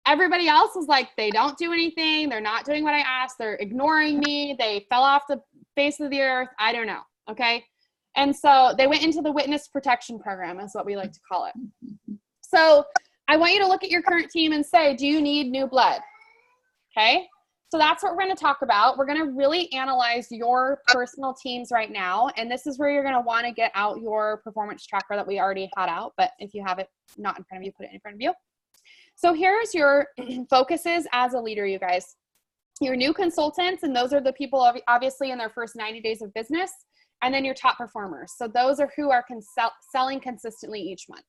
everybody else was like, they don't do anything. They're not doing what I asked. They're ignoring me. They fell off the face of the earth. I don't know. Okay. And so they went into the witness protection program, is what we like to call it. So I want you to look at your current team and say, do you need new blood? Okay. So that's what we're going to talk about. We're going to really analyze your personal teams right now. And this is where you're going to want to get out your performance tracker that we already had out. But if you have it not in front of you, put it in front of you. So here's your focuses as a leader, you guys. Your new consultants, and those are the people obviously in their first 90 days of business. And then your top performers. So those are who are selling consistently each month.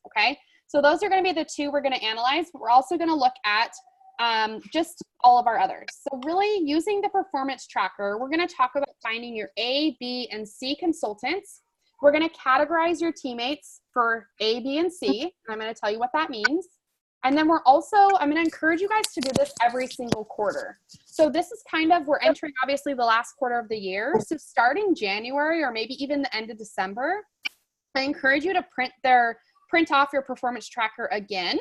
Okay. So those are going to be the 2 we're going to analyze. But we're also going to look at just all of our others. So really using the performance tracker, we're going to talk about finding your A, B, and C consultants. We're going to categorize your teammates for A, B, and C. And I'm going to tell you what that means. And then I'm going to encourage you guys to do this every single quarter. So this is we're entering obviously the last quarter of the year. So starting January or maybe even the end of December, I encourage you to print off your performance tracker again,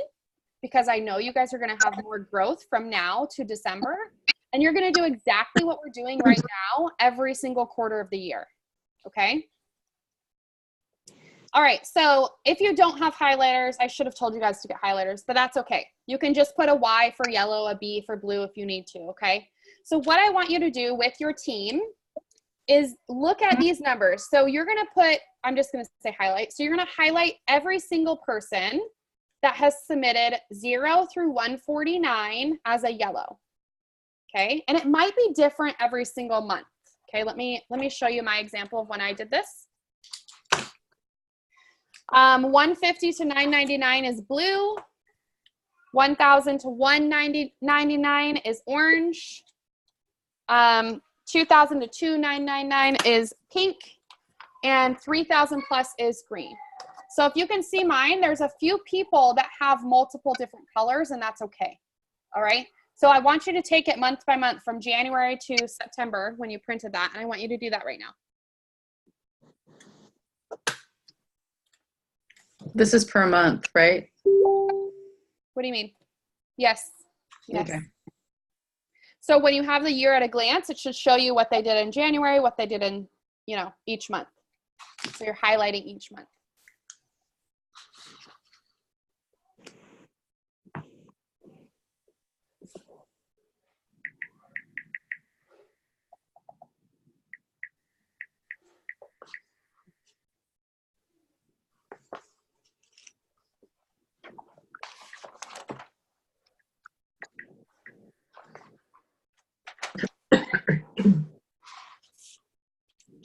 because I know you guys are going to have more growth from now to December. And you're going to do exactly what we're doing right now every single quarter of the year. Okay. All right. So if you don't have highlighters, I should have told you guys to get highlighters, but that's okay. You can just put a Y for yellow, a B for blue if you need to. Okay. So what I want you to do with your team is look at these numbers. So you're going to I'm just going to say highlight. So you're going to highlight every single person that has submitted 0 through 149 as a yellow. Okay. And it might be different every single month. Okay. Let me show you my example of when I did this. 150 to 999 is blue. 1,000 to 199 is orange. 2,000 to 2,999 is pink. And 3,000 plus is green. So if you can see mine, there's a few people that have multiple different colors, and that's okay. All right. So I want you to take it month by month from January to September when you printed that. And I want you to do that right now. This is per month, right? What do you mean? Yes. Yes. Okay. So when you have the year at a glance, it should show you what they did in January, what they did in, each month. So you're highlighting each month.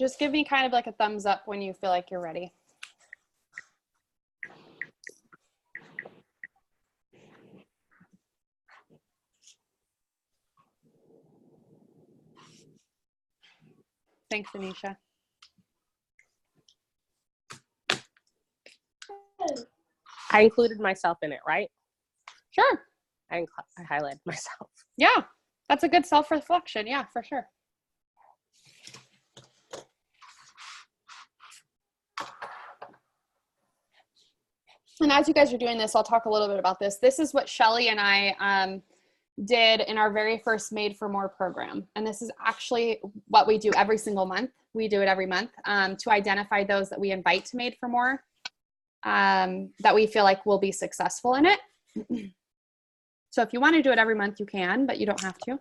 Just give me kind of like a thumbs up when you feel like you're ready. Thanks, Anisha. I included myself in it, right? Sure. I highlighted myself. Yeah, that's a good self-reflection. Yeah, for sure. And as you guys are doing this, I'll talk a little bit about this. This is what Shelly and I did in our very first Made for More program. And this is actually what we do every single month. We do it every month to identify those that we invite to Made for More, that we feel like will be successful in it. So if you want to do it every month, you can, but you don't have to.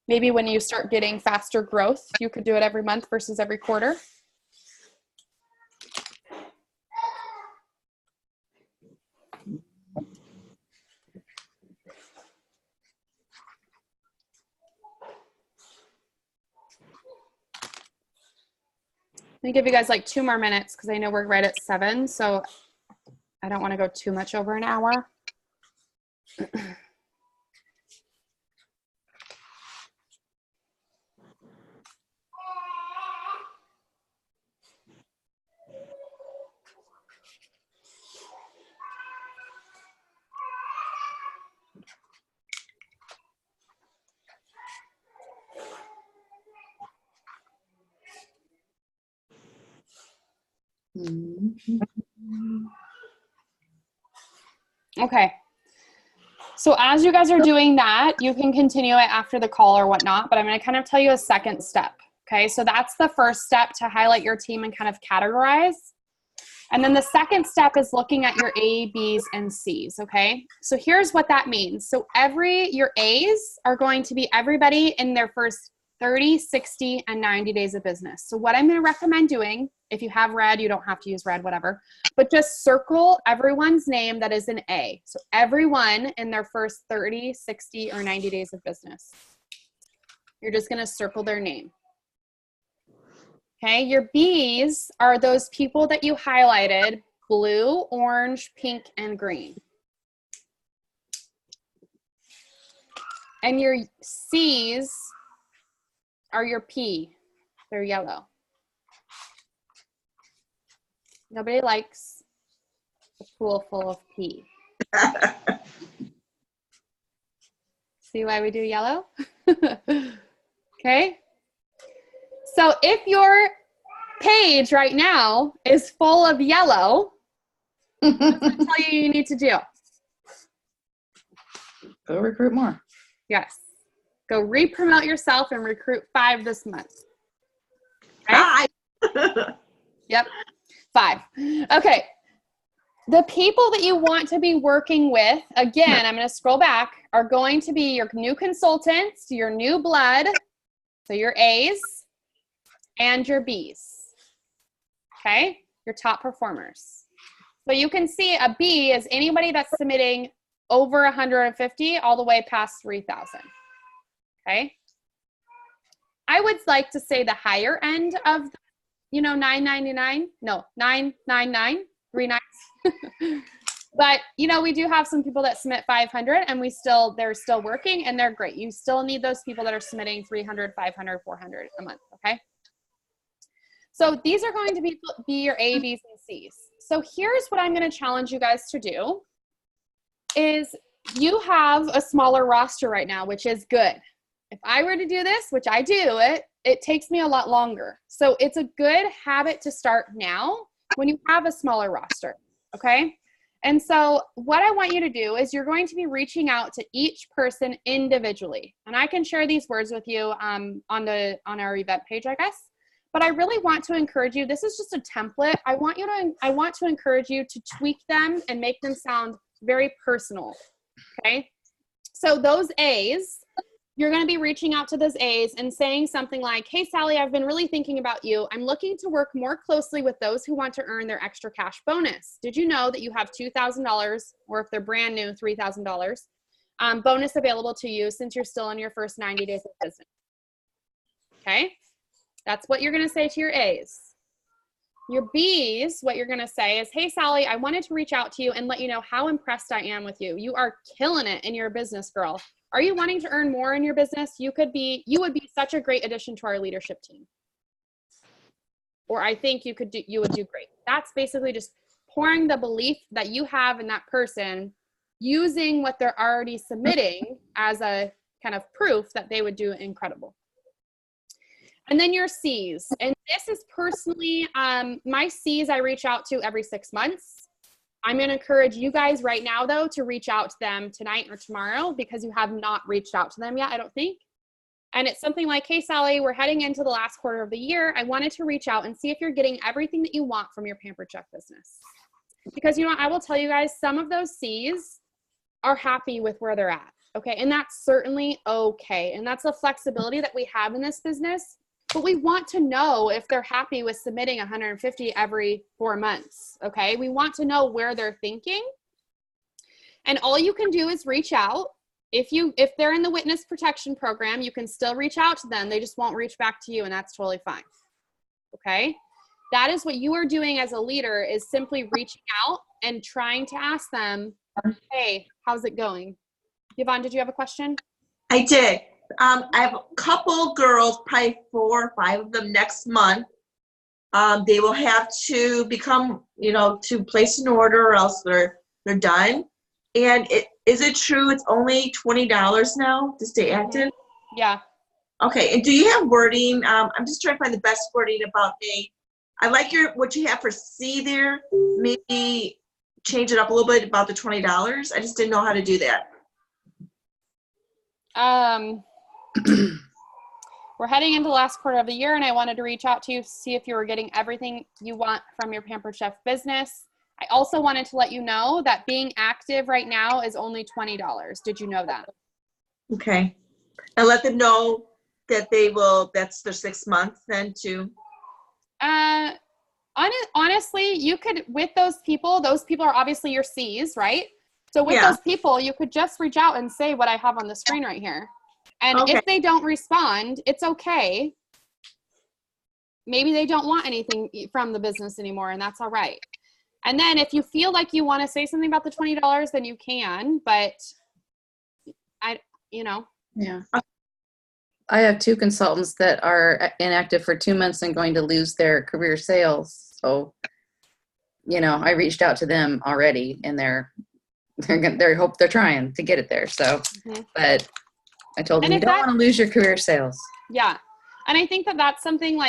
Maybe when you start getting faster growth, you could do it every month versus every quarter. Let me give you guys like 2 more minutes because I know we're right at 7, so I don't want to go too much over an hour. Okay. So as you guys are doing that, you can continue it after the call or whatnot, but I'm going to kind of tell you a second step. Okay. So that's the first step, to highlight your team and kind of categorize. And then the second step is looking at your A, B's, and C's. Okay. So here's what that means. So your A's are going to be everybody in their first 30, 60, and 90 days of business. So what I'm going to recommend doing, if you have red, you don't have to use red, whatever, but just circle everyone's name that is an A. So everyone in their first 30, 60, or 90 days of business. You're just going to circle their name. Okay, your B's are those people that you highlighted: blue, orange, pink, and green. And your C's are your P. They're yellow. Nobody likes a pool full of pee. See why we do yellow? Okay. So if your page right now is full of yellow, what does it tell you need to do? Go recruit more. Yes. Go re-promote yourself and recruit 5 this month. Okay? 5. Yep. 5. Okay. The people that you want to be working with, again, I'm going to scroll back, are going to be your new consultants, your new blood, so your A's, and your B's. Okay? Your top performers. So you can see a B is anybody that's submitting over 150 all the way past 3,000. Okay? I would like to say the higher end of, $9.99. No, $9.99. 3 nines. But, we do have some people that submit 500 and they're still working and they're great. You still need those people that are submitting 300, 500, 400 a month. Okay? So these are going to be your A, B's, and C's. So here's what I'm going to challenge you guys to do is you have a smaller roster right now, which is good. If I were to do this, which I do, it takes me a lot longer. So it's a good habit to start now when you have a smaller roster, okay? And so what I want you to do is you're going to be reaching out to each person individually. And I can share these words with you on our event page, I guess. But I really want to encourage you. This is just a template. I want to encourage you to tweak them and make them sound very personal, okay? So those A's, you're going to be reaching out to those A's and saying something like, hey, Sally, I've been really thinking about you. I'm looking to work more closely with those who want to earn their extra cash bonus. Did you know that you have $2,000, or if they're brand new, $3,000 bonus available to you since you're still in your first 90 days of business? Okay. That's what you're going to say to your A's. Your B's, what you're going to say is, hey, Sally, I wanted to reach out to you and let you know how impressed I am with you. You are killing it in your business, girl. Are you wanting to earn more in your business? You would be such a great addition to our leadership team. Or I think you would do great. That's basically just pouring the belief that you have in that person, using what they're already submitting as a kind of proof that they would do incredible. And then your C's. And this is personally, my C's I reach out to every 6 months. I'm going to encourage you guys right now, though, to reach out to them tonight or tomorrow because you have not reached out to them yet, I don't think. And it's something like, hey, Sally, we're heading into the last quarter of the year. I wanted to reach out and see if you're getting everything that you want from your Pampered Chef business. Because, you know, I will tell you guys, some of those C's are happy with where they're at. Okay. And that's certainly okay. And that's the flexibility that we have in this business. But we want to know if they're happy with submitting 150 every 4 months. Okay. We want to know where they're thinking. And all you can do is reach out. If they're in the witness protection program, you can still reach out to them. They just won't reach back to you, and that's totally fine. Okay. That is what you are doing as a leader, is simply reaching out and trying to ask them, hey, how's it going? Yvonne, did you have a question? I did. I have a couple girls, probably 4 or 5 of them next month. They will have to become, to place an order or else they're done. And is it true it's only $20 now to stay active? Yeah. Okay. And do you have wording? I'm just trying to find the best wording about A. I like what you have for C there. Maybe change it up a little bit about the $20. I just didn't know how to do that. We're heading into the last quarter of the year, and I wanted to reach out to you to see if you were getting everything you want from your Pampered Chef business. I also wanted to let you know that being active right now is only $20. Did you know that? Okay. And let them know that that's their 6 months then too. Honestly, you could, with those people are obviously your C's, right? So with those people, you could just reach out and say what I have on the screen right here. And if they don't respond, it's okay. Maybe they don't want anything from the business anymore, and that's all right. And then if you feel like you want to say something about the $20, then you can, but Yeah. I have 2 consultants that are inactive for 2 months and going to lose their career sales. So, I reached out to them already, and they're trying to get it there. So, but I told them, you don't want to lose your career sales. Yeah. And I think that that's something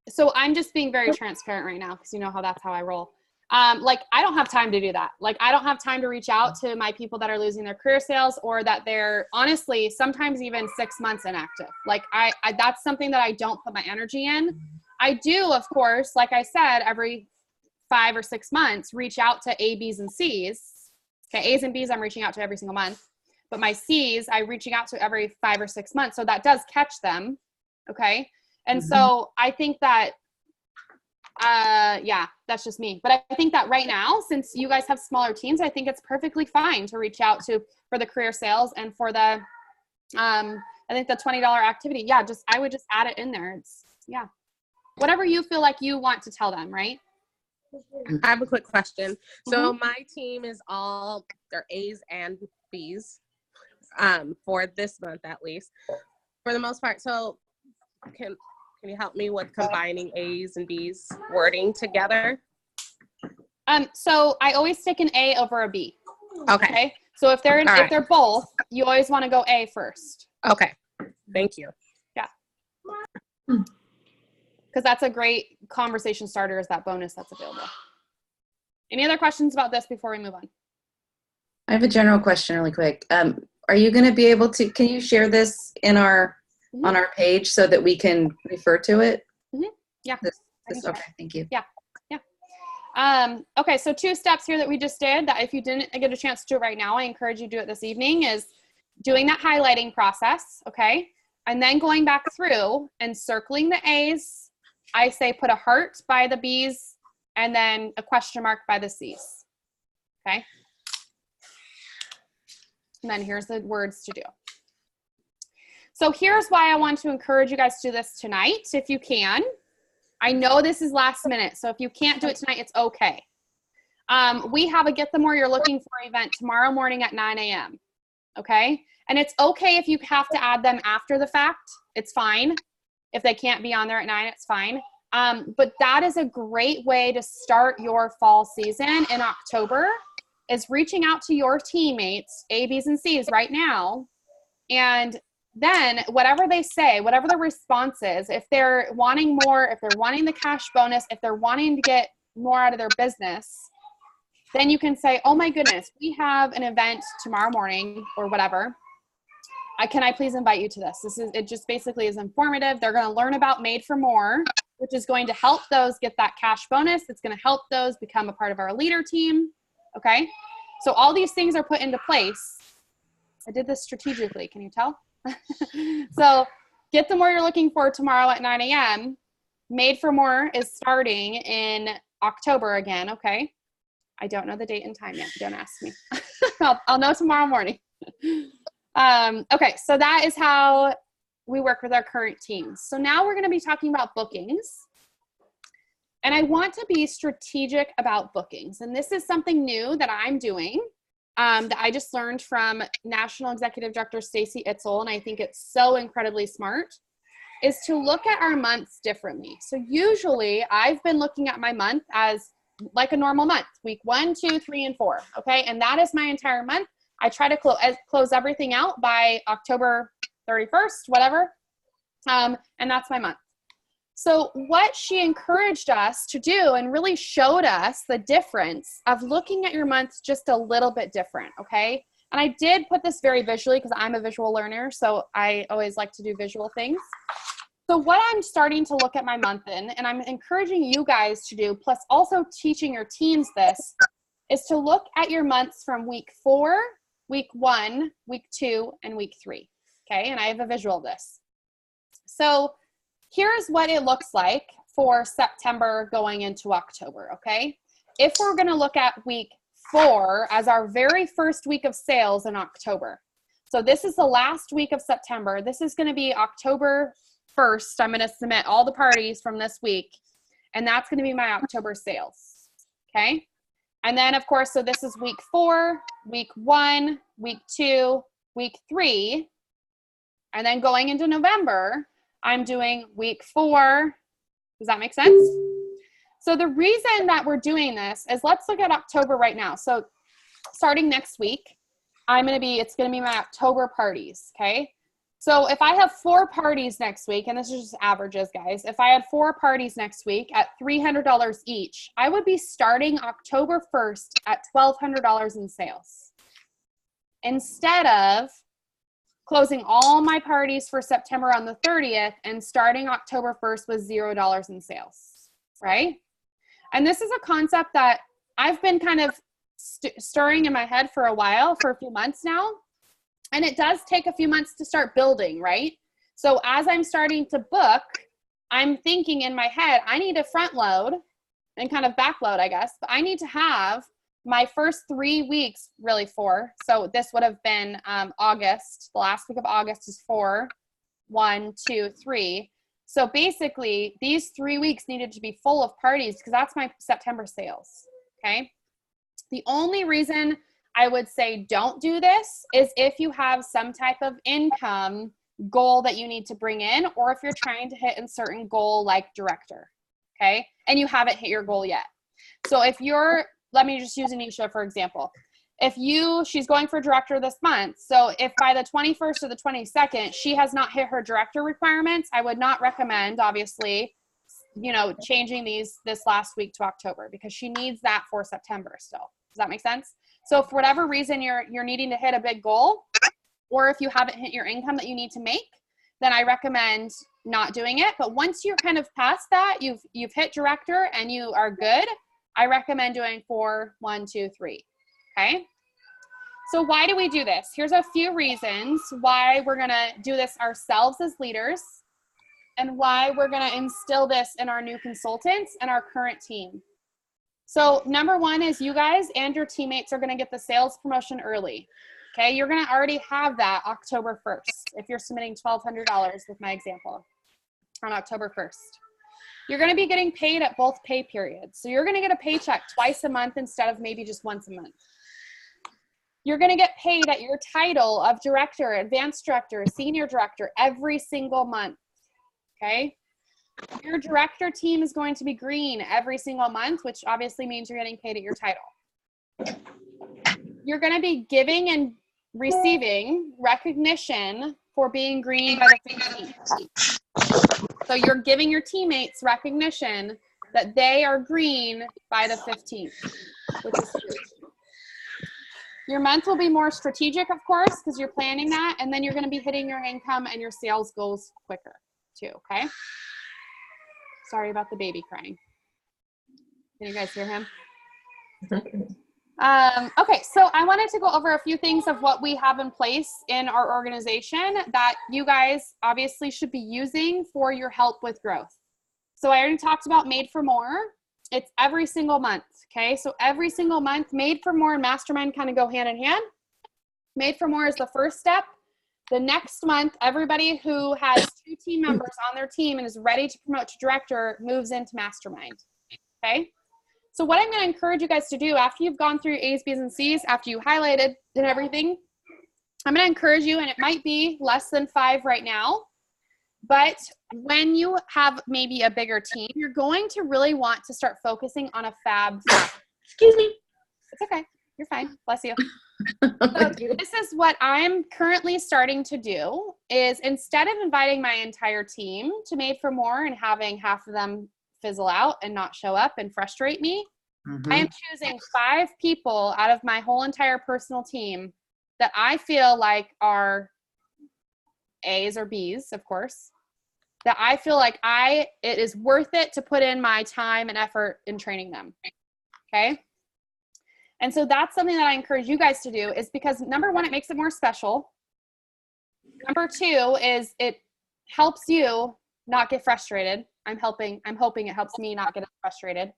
so I'm just being very transparent right now because you know that's how I roll. I don't have time to do that. I don't have time to reach out to my people that are losing their career sales or that they're honestly sometimes even 6 months inactive. I that's something that I don't put my energy in. I do, of course, like I said, every 5 or 6 months, reach out to A, B's, and C's. Okay. A's and B's I'm reaching out to every single month, but my C's I'm reaching out to every 5 or 6 months. So that does catch them. Okay. And so I think that, that's just me. But I think that right now, since you guys have smaller teams, I think it's perfectly fine to reach out for the career sales and for the, I think the $20 activity. Yeah. I would just add it in there. Whatever you feel like you want to tell them, right? I have a quick question. So my team is all their A's and B's, for this month at least, for the most part. So can you help me with combining A's and B's wording together? So I always stick an A over a B. Okay. So if they're both, you always want to go A first. Okay. Thank you. Yeah. Because that's a great conversation starter, is that bonus that's available. Any other questions about this before we move on? I have a general question really quick. Are you going to be able to, can you share this in on our page so that we can refer to it? Yeah. Okay, thank you. Yeah. Okay, so 2 steps here that we just did that if you didn't get a chance to do it right now, I encourage you to do it this evening, is doing that highlighting process, okay? And then going back through and circling the A's. I say put a heart by the B's and then a question mark by the C's, okay? And then here's the words to do. So here's why I want to encourage you guys to do this tonight, if you can. I know this is last minute, so if you can't do it tonight, it's okay. We have a Get the More You're Looking For event tomorrow morning at 9 a.m. Okay? And it's okay if you have to add them after the fact. It's fine. If they can't be on there at 9, it's fine. But that is a great way to start your fall season in October, is reaching out to your teammates, A, B's, and C's right now. And then whatever they say, whatever the response is, if they're wanting more, if they're wanting the cash bonus, if they're wanting to get more out of their business, then you can say, oh my goodness, we have an event tomorrow morning or whatever. Can I please invite you to this? It just basically is informative. They're going to learn about Made for More, which is going to help those get that cash bonus. It's going to help those become a part of our leader team. Okay. So all these things are put into place. I did this strategically. Can you tell? So Get the More You're Looking For tomorrow at 9 a.m. Made for More is starting in October again. Okay. I don't know the date and time yet. Don't ask me. I'll know tomorrow morning. Okay, so that is how we work with our current teams. So now we're going to be talking about bookings. And I want to be strategic about bookings. And this is something new that I'm doing that I just learned from National Executive Director Stacy Itzel, and I think it's so incredibly smart, is to look at our months differently. So usually I've been looking at my month as like a normal month, week 1, 2, 3, and 4. Okay. And that is my entire month. I try to close everything out by October 31st, whatever. And that's my month. So what she encouraged us to do and really showed us the difference of looking at your months just a little bit different. Okay. And I did put this very visually because I'm a visual learner. So I always like to do visual things. So what I'm starting to look at my month in, and I'm encouraging you guys to do, plus also teaching your teams this, is to look at your months from week 4, week 1, week 2, and week 3. Okay, and I have a visual of this. So here's what it looks like for September going into October, okay? If we're gonna look at week 4 as our very first week of sales in October. So this is the last week of September. This is gonna be October 1st. I'm gonna submit all the parties from this week, and that's gonna be my October sales, okay? And then, of course, so this is week 4, week 1, week 2, week 3. And then going into November, I'm doing week 4. Does that make sense? So the reason that we're doing this is, let's look at October right now. So starting next week, it's going to be my October parties, okay? So if I have 4 parties next week, and this is just averages, guys, if I had 4 parties next week at $300 each, I would be starting October 1st at $1,200 in sales. Instead of closing all my parties for September on the 30th and starting October 1st with $0 in sales, right? And this is a concept that I've been kind of stirring in my head for a while, for a few months now. And it does take a few months to start building, right? So as I'm starting to book, I'm thinking in my head, I need to front load and kind of back load, I guess, but I need to have my first 3 weeks, really 4. So this would have been August. The last week of August is 4, 1, 2, 3. So basically these 3 weeks needed to be full of parties because that's my September sales, okay? The only reason I would say don't do this is if you have some type of income goal that you need to bring in, or if you're trying to hit a certain goal like director, okay? And you haven't hit your goal yet. So if let me just use Anisha for example. She's going for director this month. So if by the 21st or the 22nd, she has not hit her director requirements, I would not recommend, obviously, changing this last week to October, because she needs that for September still. Does that make sense? So if for whatever reason you're needing to hit a big goal, or if you haven't hit your income that you need to make, then I recommend not doing it. But once you're kind of past that, you've hit director and you are good, I recommend doing 4, 1, 2, 3. Okay? So why do we do this? Here's a few reasons why we're gonna do this ourselves as leaders, and why we're gonna instill this in our new consultants and our current team. So number 1 is you guys and your teammates are gonna get the sales promotion early. Okay, you're going to already have that October 1st if you're submitting $1,200 with my example on October 1st. You're going to be getting paid at both pay periods. So you're going to get a paycheck twice a month instead of maybe just once a month. You're going to get paid at your title of director, advanced director, senior director every single month. Okay? Your director team is going to be green every single month, which obviously means you're getting paid at your title. You're going to be giving and receiving recognition for being green by the 15th. So you're giving your teammates recognition that they are green by the 15th, which is huge. Your month will be more strategic, of course, because you're planning that, and then you're going to be hitting your income and your sales goals quicker too, okay? Sorry about the baby crying. Can you guys hear him? Okay, so I wanted to go over a few things of what we have in place in our organization that you guys obviously should be using for your help with growth. So I already talked about Made for More. It's every single month, okay? So every single month, Made for More and Mastermind kind of go hand in hand. Made for More is the first step. The next month, everybody who has 2 team members on their team and is ready to promote to director moves into Mastermind, okay? So what I'm going to encourage you guys to do after you've gone through A's, B's, and C's, after you highlighted and everything, I'm going to encourage you, and it might be less than 5 right now, but when you have maybe a bigger team, you're going to really want to start focusing on a fab. Excuse me. It's okay. You're fine. Bless you. So this is what I'm currently starting to do is instead of inviting my entire team to Made for More and having half of them fizzle out and not show up and frustrate me, I am choosing 5 people out of my whole entire personal team that I feel like are A's or B's, of course, that I feel like it is worth it to put in my time and effort in training them. Okay. And so that's something that I encourage you guys to do is because number 1, it makes it more special. Number 2 is it helps you not get frustrated. I'm hoping it helps me not get frustrated.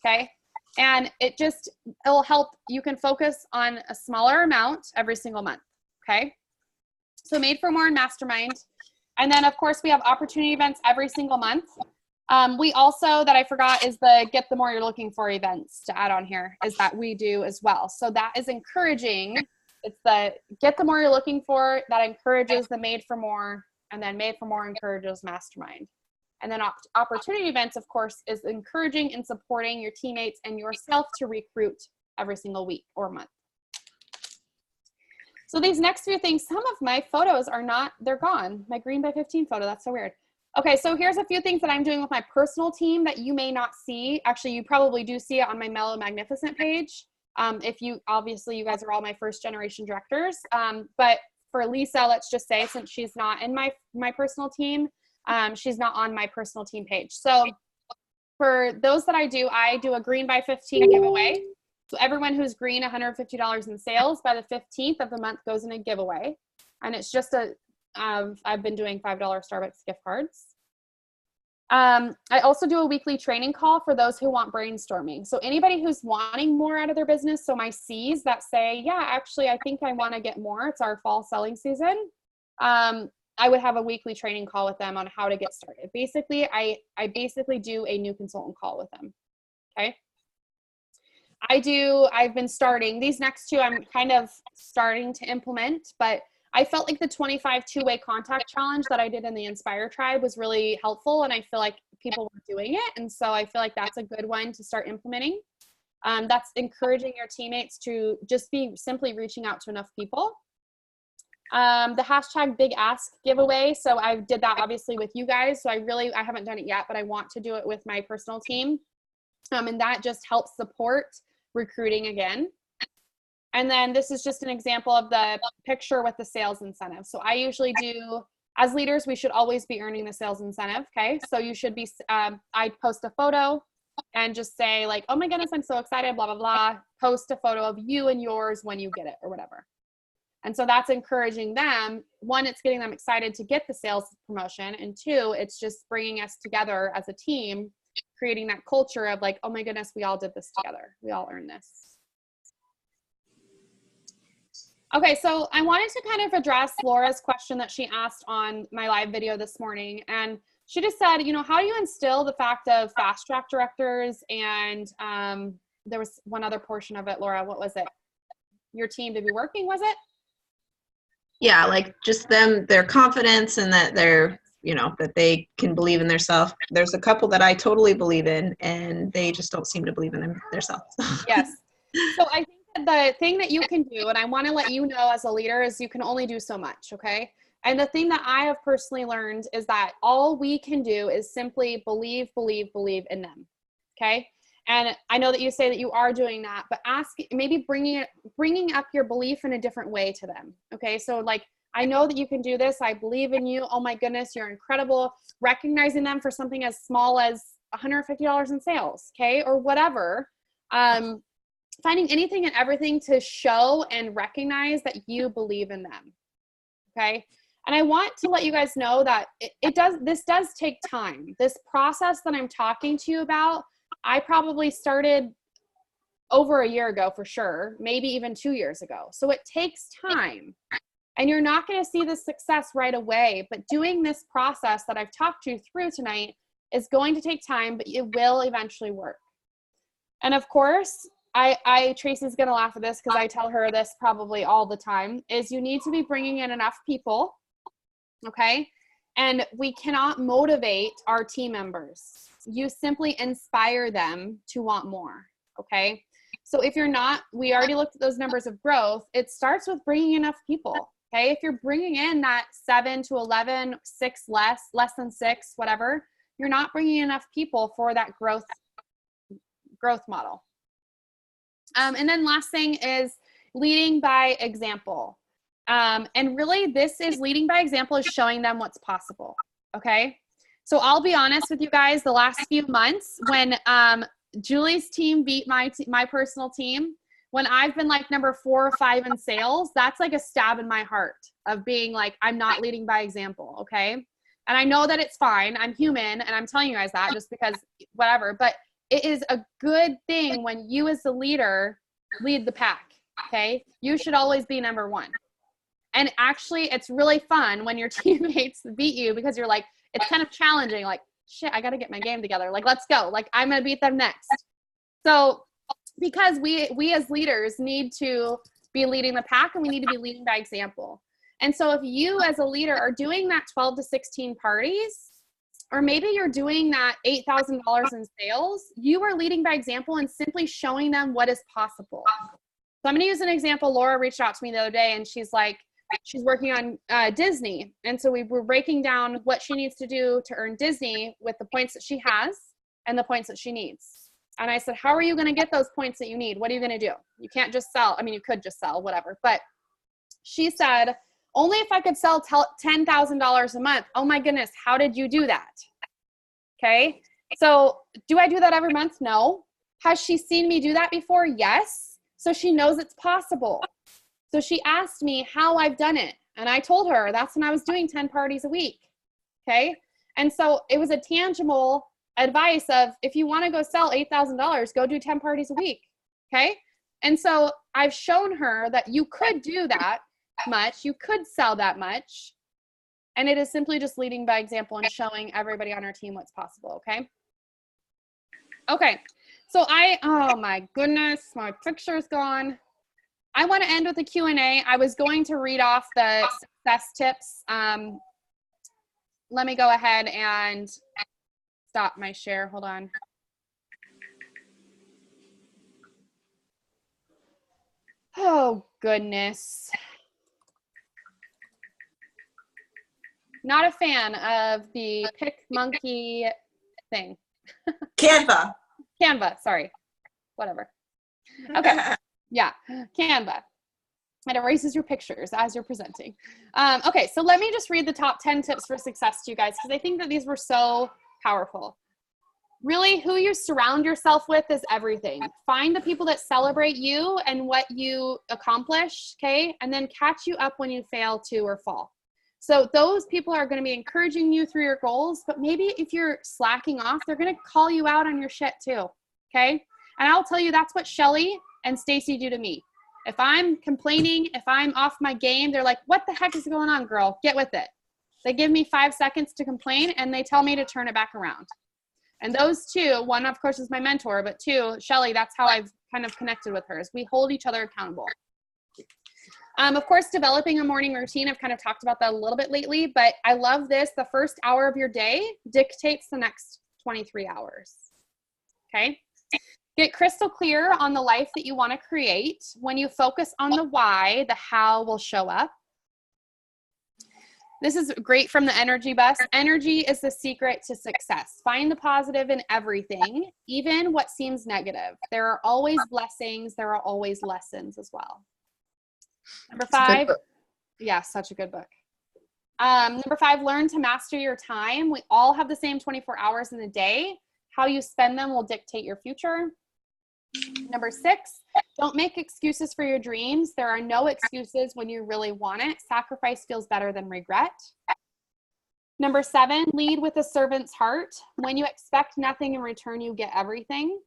Okay. And it'll help. You can focus on a smaller amount every single month. Okay. So Made for More and Mastermind. And then of course we have opportunity events every single month. We also, that I forgot, is the Get the More You're Looking For events to add on here is that we do as well. So that is encouraging. It's the Get the More You're Looking For that encourages the Made for More, and then Made for More encourages Mastermind. And then opportunity events, of course, is encouraging and supporting your teammates and yourself to recruit every single week or month. So these next few things, some of my photos are not, they're gone. My green by 15 photo, that's so weird. Okay, so here's a few things that I'm doing with my personal team that you may not see. Actually, you probably do see it on my Mellow Magnificent page. Obviously you guys are all my first generation directors. But for Lisa, let's just say, since she's not in my personal team, she's not on my personal team page. So for those that I do a green by 15 giveaway. So everyone who's green $150 in sales by the 15th of the month goes in a giveaway. And it's just I've been doing $5 Starbucks gift cards. I also do a weekly training call for those who want brainstorming. So anybody who's wanting more out of their business, so my C's that say, yeah, actually, I think I want to get more. It's our fall selling season. I would have a weekly training call with them on how to get started. Basically, I basically do a new consultant call with them. Okay. I've been starting these next 2. I'm kind of starting to implement, but I felt like the 25 2-way contact challenge that I did in the Inspire Tribe was really helpful. And I feel like people were doing it. And so I feel like that's a good one to start implementing. That's encouraging your teammates to just be simply reaching out to enough people. The hashtag Big Ask giveaway. So I did that obviously with you guys. So I haven't done it yet, but I want to do it with my personal team. And that just helps support recruiting again. And then this is just an example of the picture with the sales incentive. So I usually do, as leaders, we should always be earning the sales incentive. Okay. So you should be, I post a photo and just say like, oh my goodness, I'm so excited, blah, blah, blah. Post a photo of you and yours when you get it or whatever. And so that's encouraging them. 1, it's getting them excited to get the sales promotion. And 2, it's just bringing us together as a team, creating that culture of like, oh my goodness, we all did this together. We all earned this. Okay, so I wanted to kind of address Laura's question that she asked on my live video this morning. And she just said, you know, how do you instill the fact of fast track directors? And there was one other portion of it, Laura. What was it? Your team to be working, was it? Yeah, like just their confidence and that they're, you know, that they can believe in themselves. There's a couple that I totally believe in, and they just don't seem to believe in themselves. Yes. So I think that the thing that you can do, and I want to let you know as a leader, is you can only do so much, okay? And the thing that I have personally learned is that all we can do is simply believe in them, okay? And I know that you say that you are doing that, but maybe bringing up your belief in a different way to them, okay? So like, I know that you can do this. I believe in you. Oh my goodness, you're incredible. Recognizing them for something as small as $150 in sales, okay? Or whatever. Finding anything and everything to show and recognize that you believe in them, okay? And I want to let you guys know that this does take time. This process that I'm talking to you about, I probably started over a year ago for sure, maybe even 2 years ago. So it takes time. And you're not going to see the success right away, but doing this process that I've talked you through tonight is going to take time, but it will eventually work. And of course, Tracy's going to laugh at this because I tell her this probably all the time, is you need to be bringing in enough people, okay? And we cannot motivate our team members. You simply inspire them to want more, okay? So if you're not, we already looked at those numbers of growth. It starts with bringing enough people, okay? If you're bringing in that 7 to 11, 6 less than 6, whatever, you're not bringing enough people for that growth model. And then last thing is leading by example. And really this is leading by example, is showing them what's possible, okay? So I'll be honest with you guys, the last few months when Julie's team beat my personal team, when I've been like number 4 or 5 in sales, that's like a stab in my heart of being like, I'm not leading by example, okay? And I know that it's fine. I'm human, and I'm telling you guys that just because whatever, but it is a good thing when you as the leader lead the pack, okay? You should always be number 1. And actually, it's really fun when your teammates beat you because you're like, it's kind of challenging, like, shit, I got to get my game together. Like, let's go. Like, I'm going to beat them next. So because we as leaders need to be leading the pack, and we need to be leading by example. And so if you as a leader are doing that 12 to 16 parties, or maybe you're doing that $8,000 in sales, you are leading by example and simply showing them what is possible. So I'm going to use an example. Laura reached out to me the other day, and she's like, she's working on Disney. And so we were breaking down what she needs to do to earn Disney with the points that she has and the points that she needs. And I said, how are you going to get those points that you need? What are you going to do? You can't just sell. I mean, you could just sell, whatever. But she said, only if I could sell $10,000 a month. Oh my goodness, how did you do that? Okay. So do I do that every month? No. Has she seen me do that before? Yes. So she knows it's possible. So she asked me how I've done it. And I told her that's when I was doing 10 parties a week. Okay. And so it was a tangible advice of, if you want to go sell $8,000, go do 10 parties a week. Okay. And so I've shown her that you could do that much. You could sell that much. And it is simply just leading by example and showing everybody on our team what's possible. Okay. Okay. So oh my goodness, my picture's gone. I want to end with a Q&A. I was going to read off the success tips. Let me go ahead and stop my share. Hold on. Oh, goodness. Not a fan of the PicMonkey thing. Canva. Canva, sorry. Whatever. Okay. Yeah, Canva. It erases your pictures as you're presenting. Okay, so let me just read the top 10 tips for success to you guys, because I think that these were so powerful. Really, who you surround yourself with is everything. Find the people that celebrate you and what you accomplish, okay? And then catch you up when you fail to or fall. So those people are going to be encouraging you through your goals, but maybe if you're slacking off, they're going to call you out on your shit too, okay? And I'll tell you, that's what Shelly and Stacy do to me. If I'm complaining, if I'm off my game, they're like, what the heck is going on, girl? Get with it. They give me 5 seconds to complain and they tell me to turn it back around. And those two, one of course is my mentor, but two, Shelly, that's how I've kind of connected with her, is we hold each other accountable. Of course, developing a morning routine, I've kind of talked about that a little bit lately, but I love this. The first hour of your day dictates the next 23 hours. Okay? Get crystal clear on the life that you want to create. When you focus on the why, the how will show up. This is great from the energy bus. Energy is the secret to success. Find the positive in everything, even what seems negative. There are always blessings. There are always lessons as well. Number 5. Yeah, such a good book. Number 5, learn to master your time. We all have the same 24 hours in a day. How you spend them will dictate your future. Number 6, don't make excuses for your dreams. There are no excuses when you really want it. Sacrifice feels better than regret. Number 7, lead with a servant's heart. When you expect nothing in return, you get everything.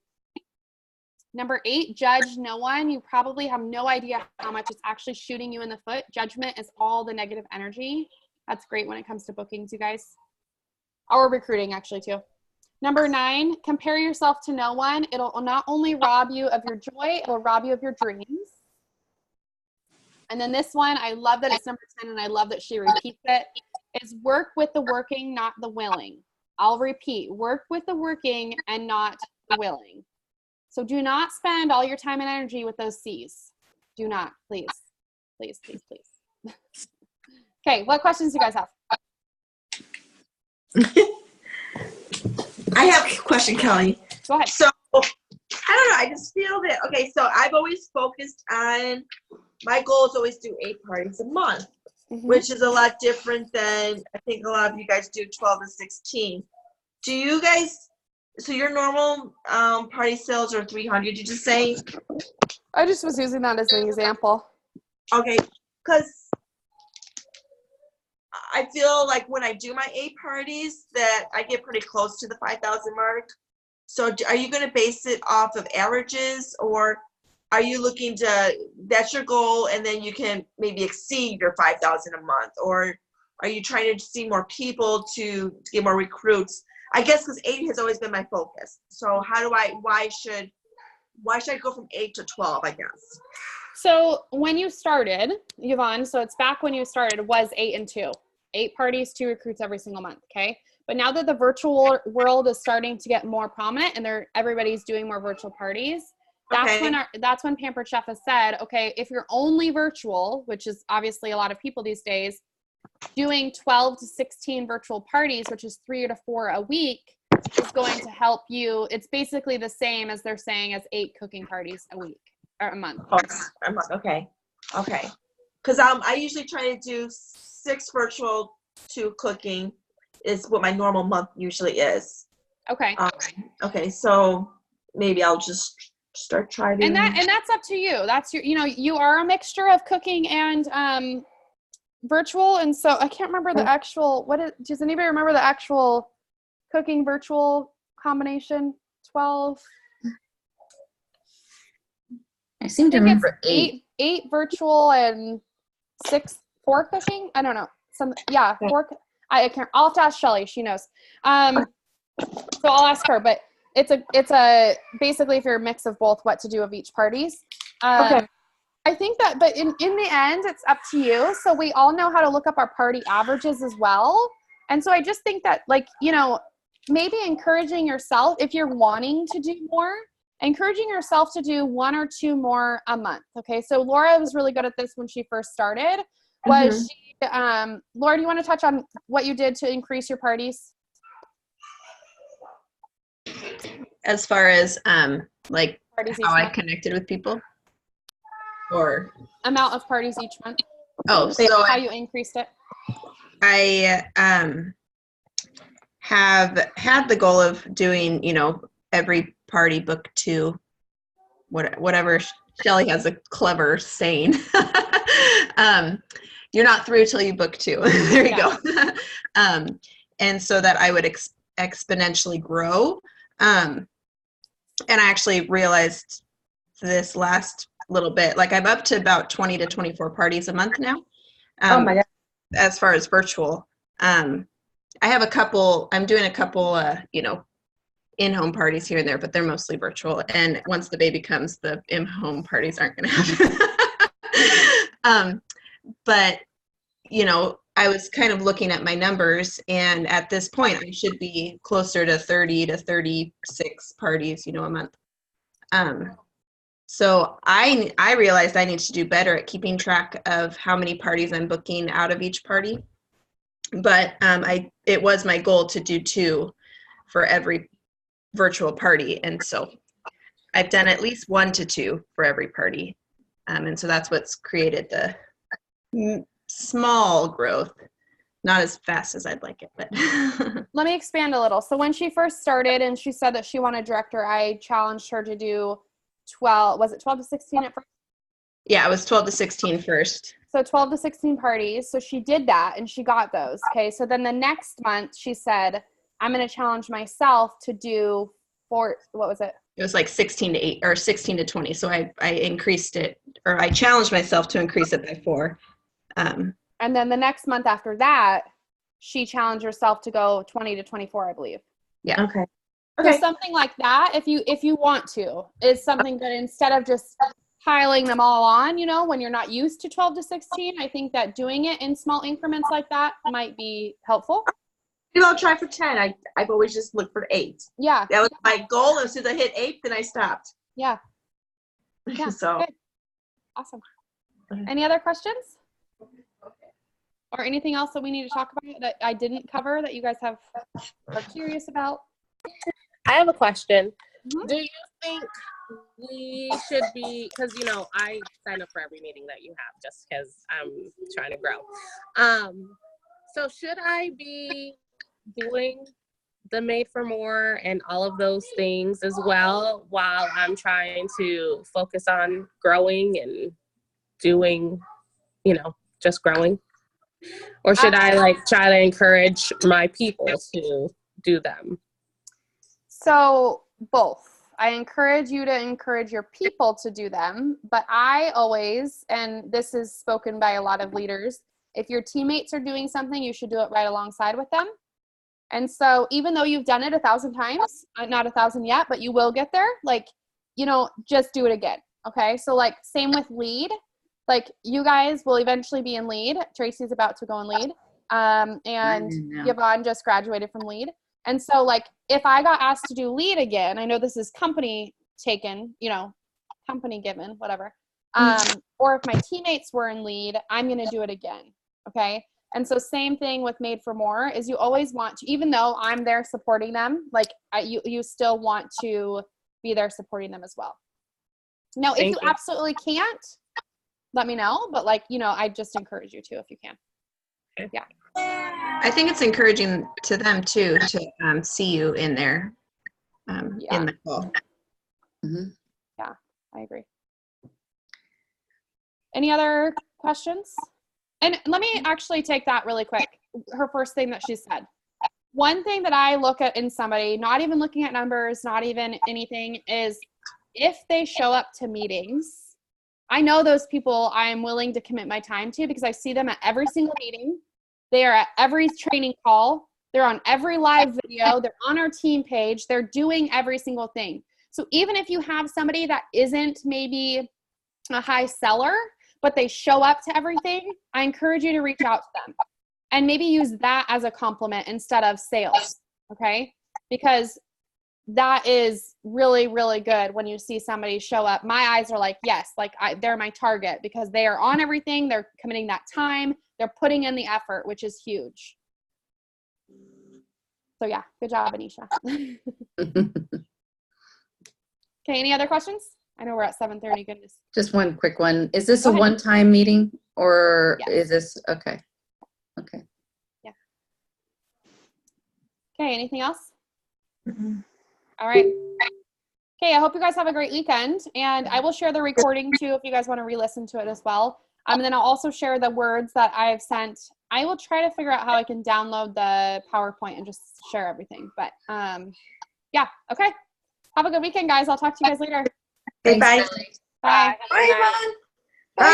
Number 8, judge no one. You probably have no idea how much it's actually shooting you in the foot. Judgment is all the negative energy. That's great when it comes to bookings, you guys. Or recruiting, actually, too. Number 9, compare yourself to no one. It'll not only rob you of your joy, it'll rob you of your dreams. And then this one, I love that it's number 10, and I love that she repeats it, is work with the working, not the willing. I'll repeat, work with the working and not the willing. So do not spend all your time and energy with those C's. Do not, please. Please, please, please. Okay, what questions do you guys have? I have a question, Kelly. Go ahead. So, I don't know. I just feel that, okay, so I've always focused on, my goal is always do 8 parties a month, which is a lot different than I think a lot of you guys do 12 to 16. Do you guys, so your normal party sales are 300, did you say? I just was using that as an example. Okay, because I feel like when I do my 8 parties that I get pretty close to the 5,000 mark. So are you going to base it off of averages, or are you looking to, that's your goal, and then you can maybe exceed your 5,000 a month? Or are you trying to see more people to get more recruits? I guess because 8 has always been my focus. So why should I go from 8 to 12, I guess? So when you started, Yvonne, so it's back when you started, was 8 and 2. 8 parties, 2 recruits every single month, okay? But now that the virtual world is starting to get more prominent and everybody's doing more virtual parties, that's when Pampered Chef has said, okay, if you're only virtual, which is obviously a lot of people these days, doing 12 to 16 virtual parties, which is 3 to 4 a week, is going to help you. It's basically the same as they're saying as 8 cooking parties a week or a month. Oh, a month, okay. Because I usually try to do 6 virtual, 2 cooking is what my normal month usually is. Okay. Okay, so maybe I'll just start trying. And that's up to you. That's your, you are a mixture of cooking and virtual. And so I can't remember the actual, does anybody remember the actual cooking virtual combination? 12. I seem to remember 8. 8 virtual and 4 cooking. I don't know. 4. I can't. I'll have to ask Shelly. She knows. So I'll ask her. But it's a basically if you're a mix of both, what to do of each parties. Okay. I think that, but in the end, it's up to you. So we all know how to look up our party averages as well. And so I just think that, maybe encouraging yourself, if you're wanting to do more, encouraging yourself to do 1 or 2 more a month. Okay. So Laura was really good at this when she first started. Laura, do you want to touch on what you did to increase your parties? As far as Parties how I month. connected with people, or Amount of parties each month. oh, so how you increased it. I have had the goal of doing, every party book 2, whatever. Shelly has a clever saying. You're not through till you book 2. There you go. And so that I would exponentially grow. And I actually realized this last little bit. Like I'm up to about 20 to 24 parties a month now. Oh my God. As far as virtual. I have I'm doing a couple, you know, in-home parties here and there, but they're mostly virtual. And once the baby comes, the in-home parties aren't going to happen. But, you know, I was kind of looking at my numbers, and at this point, I should be closer to 30 to 36 parties, you know, a month. So I realized I need to do better at keeping track of how many parties I'm booking out of each party. But it was my goal to do 2 for every virtual party, and so I've done at least 1 to 2 for every party, and so that's what's created the small growth, not as fast as I'd like it, but Let me expand a little. So when she first started and she said that she wanted director, I challenged her to do 12 to 16 at first? yeah, it was 12 to 16 first. So 12 to 16 parties. So she did that and she got those. Okay. So then the next month she said, I'm going to challenge myself to do what was it? It was like 16 to 8 or 16 to 20. So I increased it, or I challenged myself to increase it by 4. And then the next month after that, she challenged herself to go 20 to 24, I believe. Yeah. Okay. So something like that, if you want to, is something that instead of just piling them all on, you know, when you're not used to 12 to 16, I think that doing it in small increments like that might be helpful. Maybe I'll try for 10. I've always just looked for 8. Yeah. That was my goal. As soon as I hit 8, then I stopped. Yeah. Yeah. So Good. Awesome. Any other questions? Or anything else that we need to talk about that I didn't cover that you guys are curious about? I have a question. Mhm. Do you think we should be, because, you know, I sign up for every meeting that you have just because I'm trying to grow. So should I be doing the Made for More and all of those things as well while I'm trying to focus on growing and doing, you know, just growing? Or should I like try to encourage my people to do them? So both. I encourage you to encourage your people to do them, but I always, and this is spoken by a lot of leaders, if your teammates are doing something, you should do it right alongside with them. And so even though you've done it 1,000 times, not 1,000 yet, but you will get there, like, you know, just do it again. Okay. So like same with lead, like you guys will eventually be in lead. Tracy's about to go in lead. And Yvonne just graduated from lead. And so like, if I got asked to do lead again, I know this is company taken, you know, company given, whatever. Or if my teammates were in lead, I'm going to do it again. Okay. And so same thing with Made for More is you always want to, even though I'm there supporting them, like you still want to be there supporting them as well. Now, if you absolutely can't, let me know. But like, you know, I just encourage you to if you can. Yeah. I think it's encouraging to them too to see you in there in the call. Mm-hmm. Yeah, I agree. Any other questions? And let me actually take that really quick. Her first thing that she said. One thing that I look at in somebody, not even looking at numbers, not even anything, is if they show up to meetings, I know those people I am willing to commit my time to because I see them at every single meeting. They are at every training call. They're on every live video. They're on our team page. They're doing every single thing. So even if you have somebody that isn't maybe a high seller, but they show up to everything, I encourage you to reach out to them and maybe use that as a compliment instead of sales. Okay. Because that is really, really good when you see somebody show up. My eyes are like, yes, like they're my target because they are on everything. They're committing that time. They're putting in the effort, which is huge. So yeah, good job, Anisha. Okay, any other questions? I know we're at 7:30, goodness. Just one quick one. Is this a one-time meeting or is this, okay. Okay. Yeah. Okay, anything else? Mm-hmm. All right. Okay, I hope you guys have a great weekend. And I will share the recording too if you guys want to re-listen to it as well. And then I'll also share the words that I've sent. I will try to figure out how I can download the PowerPoint and just share everything. But yeah, okay. Have a good weekend, guys. I'll talk to you guys later. Okay, bye. Bye. Bye, Yvonne. Bye.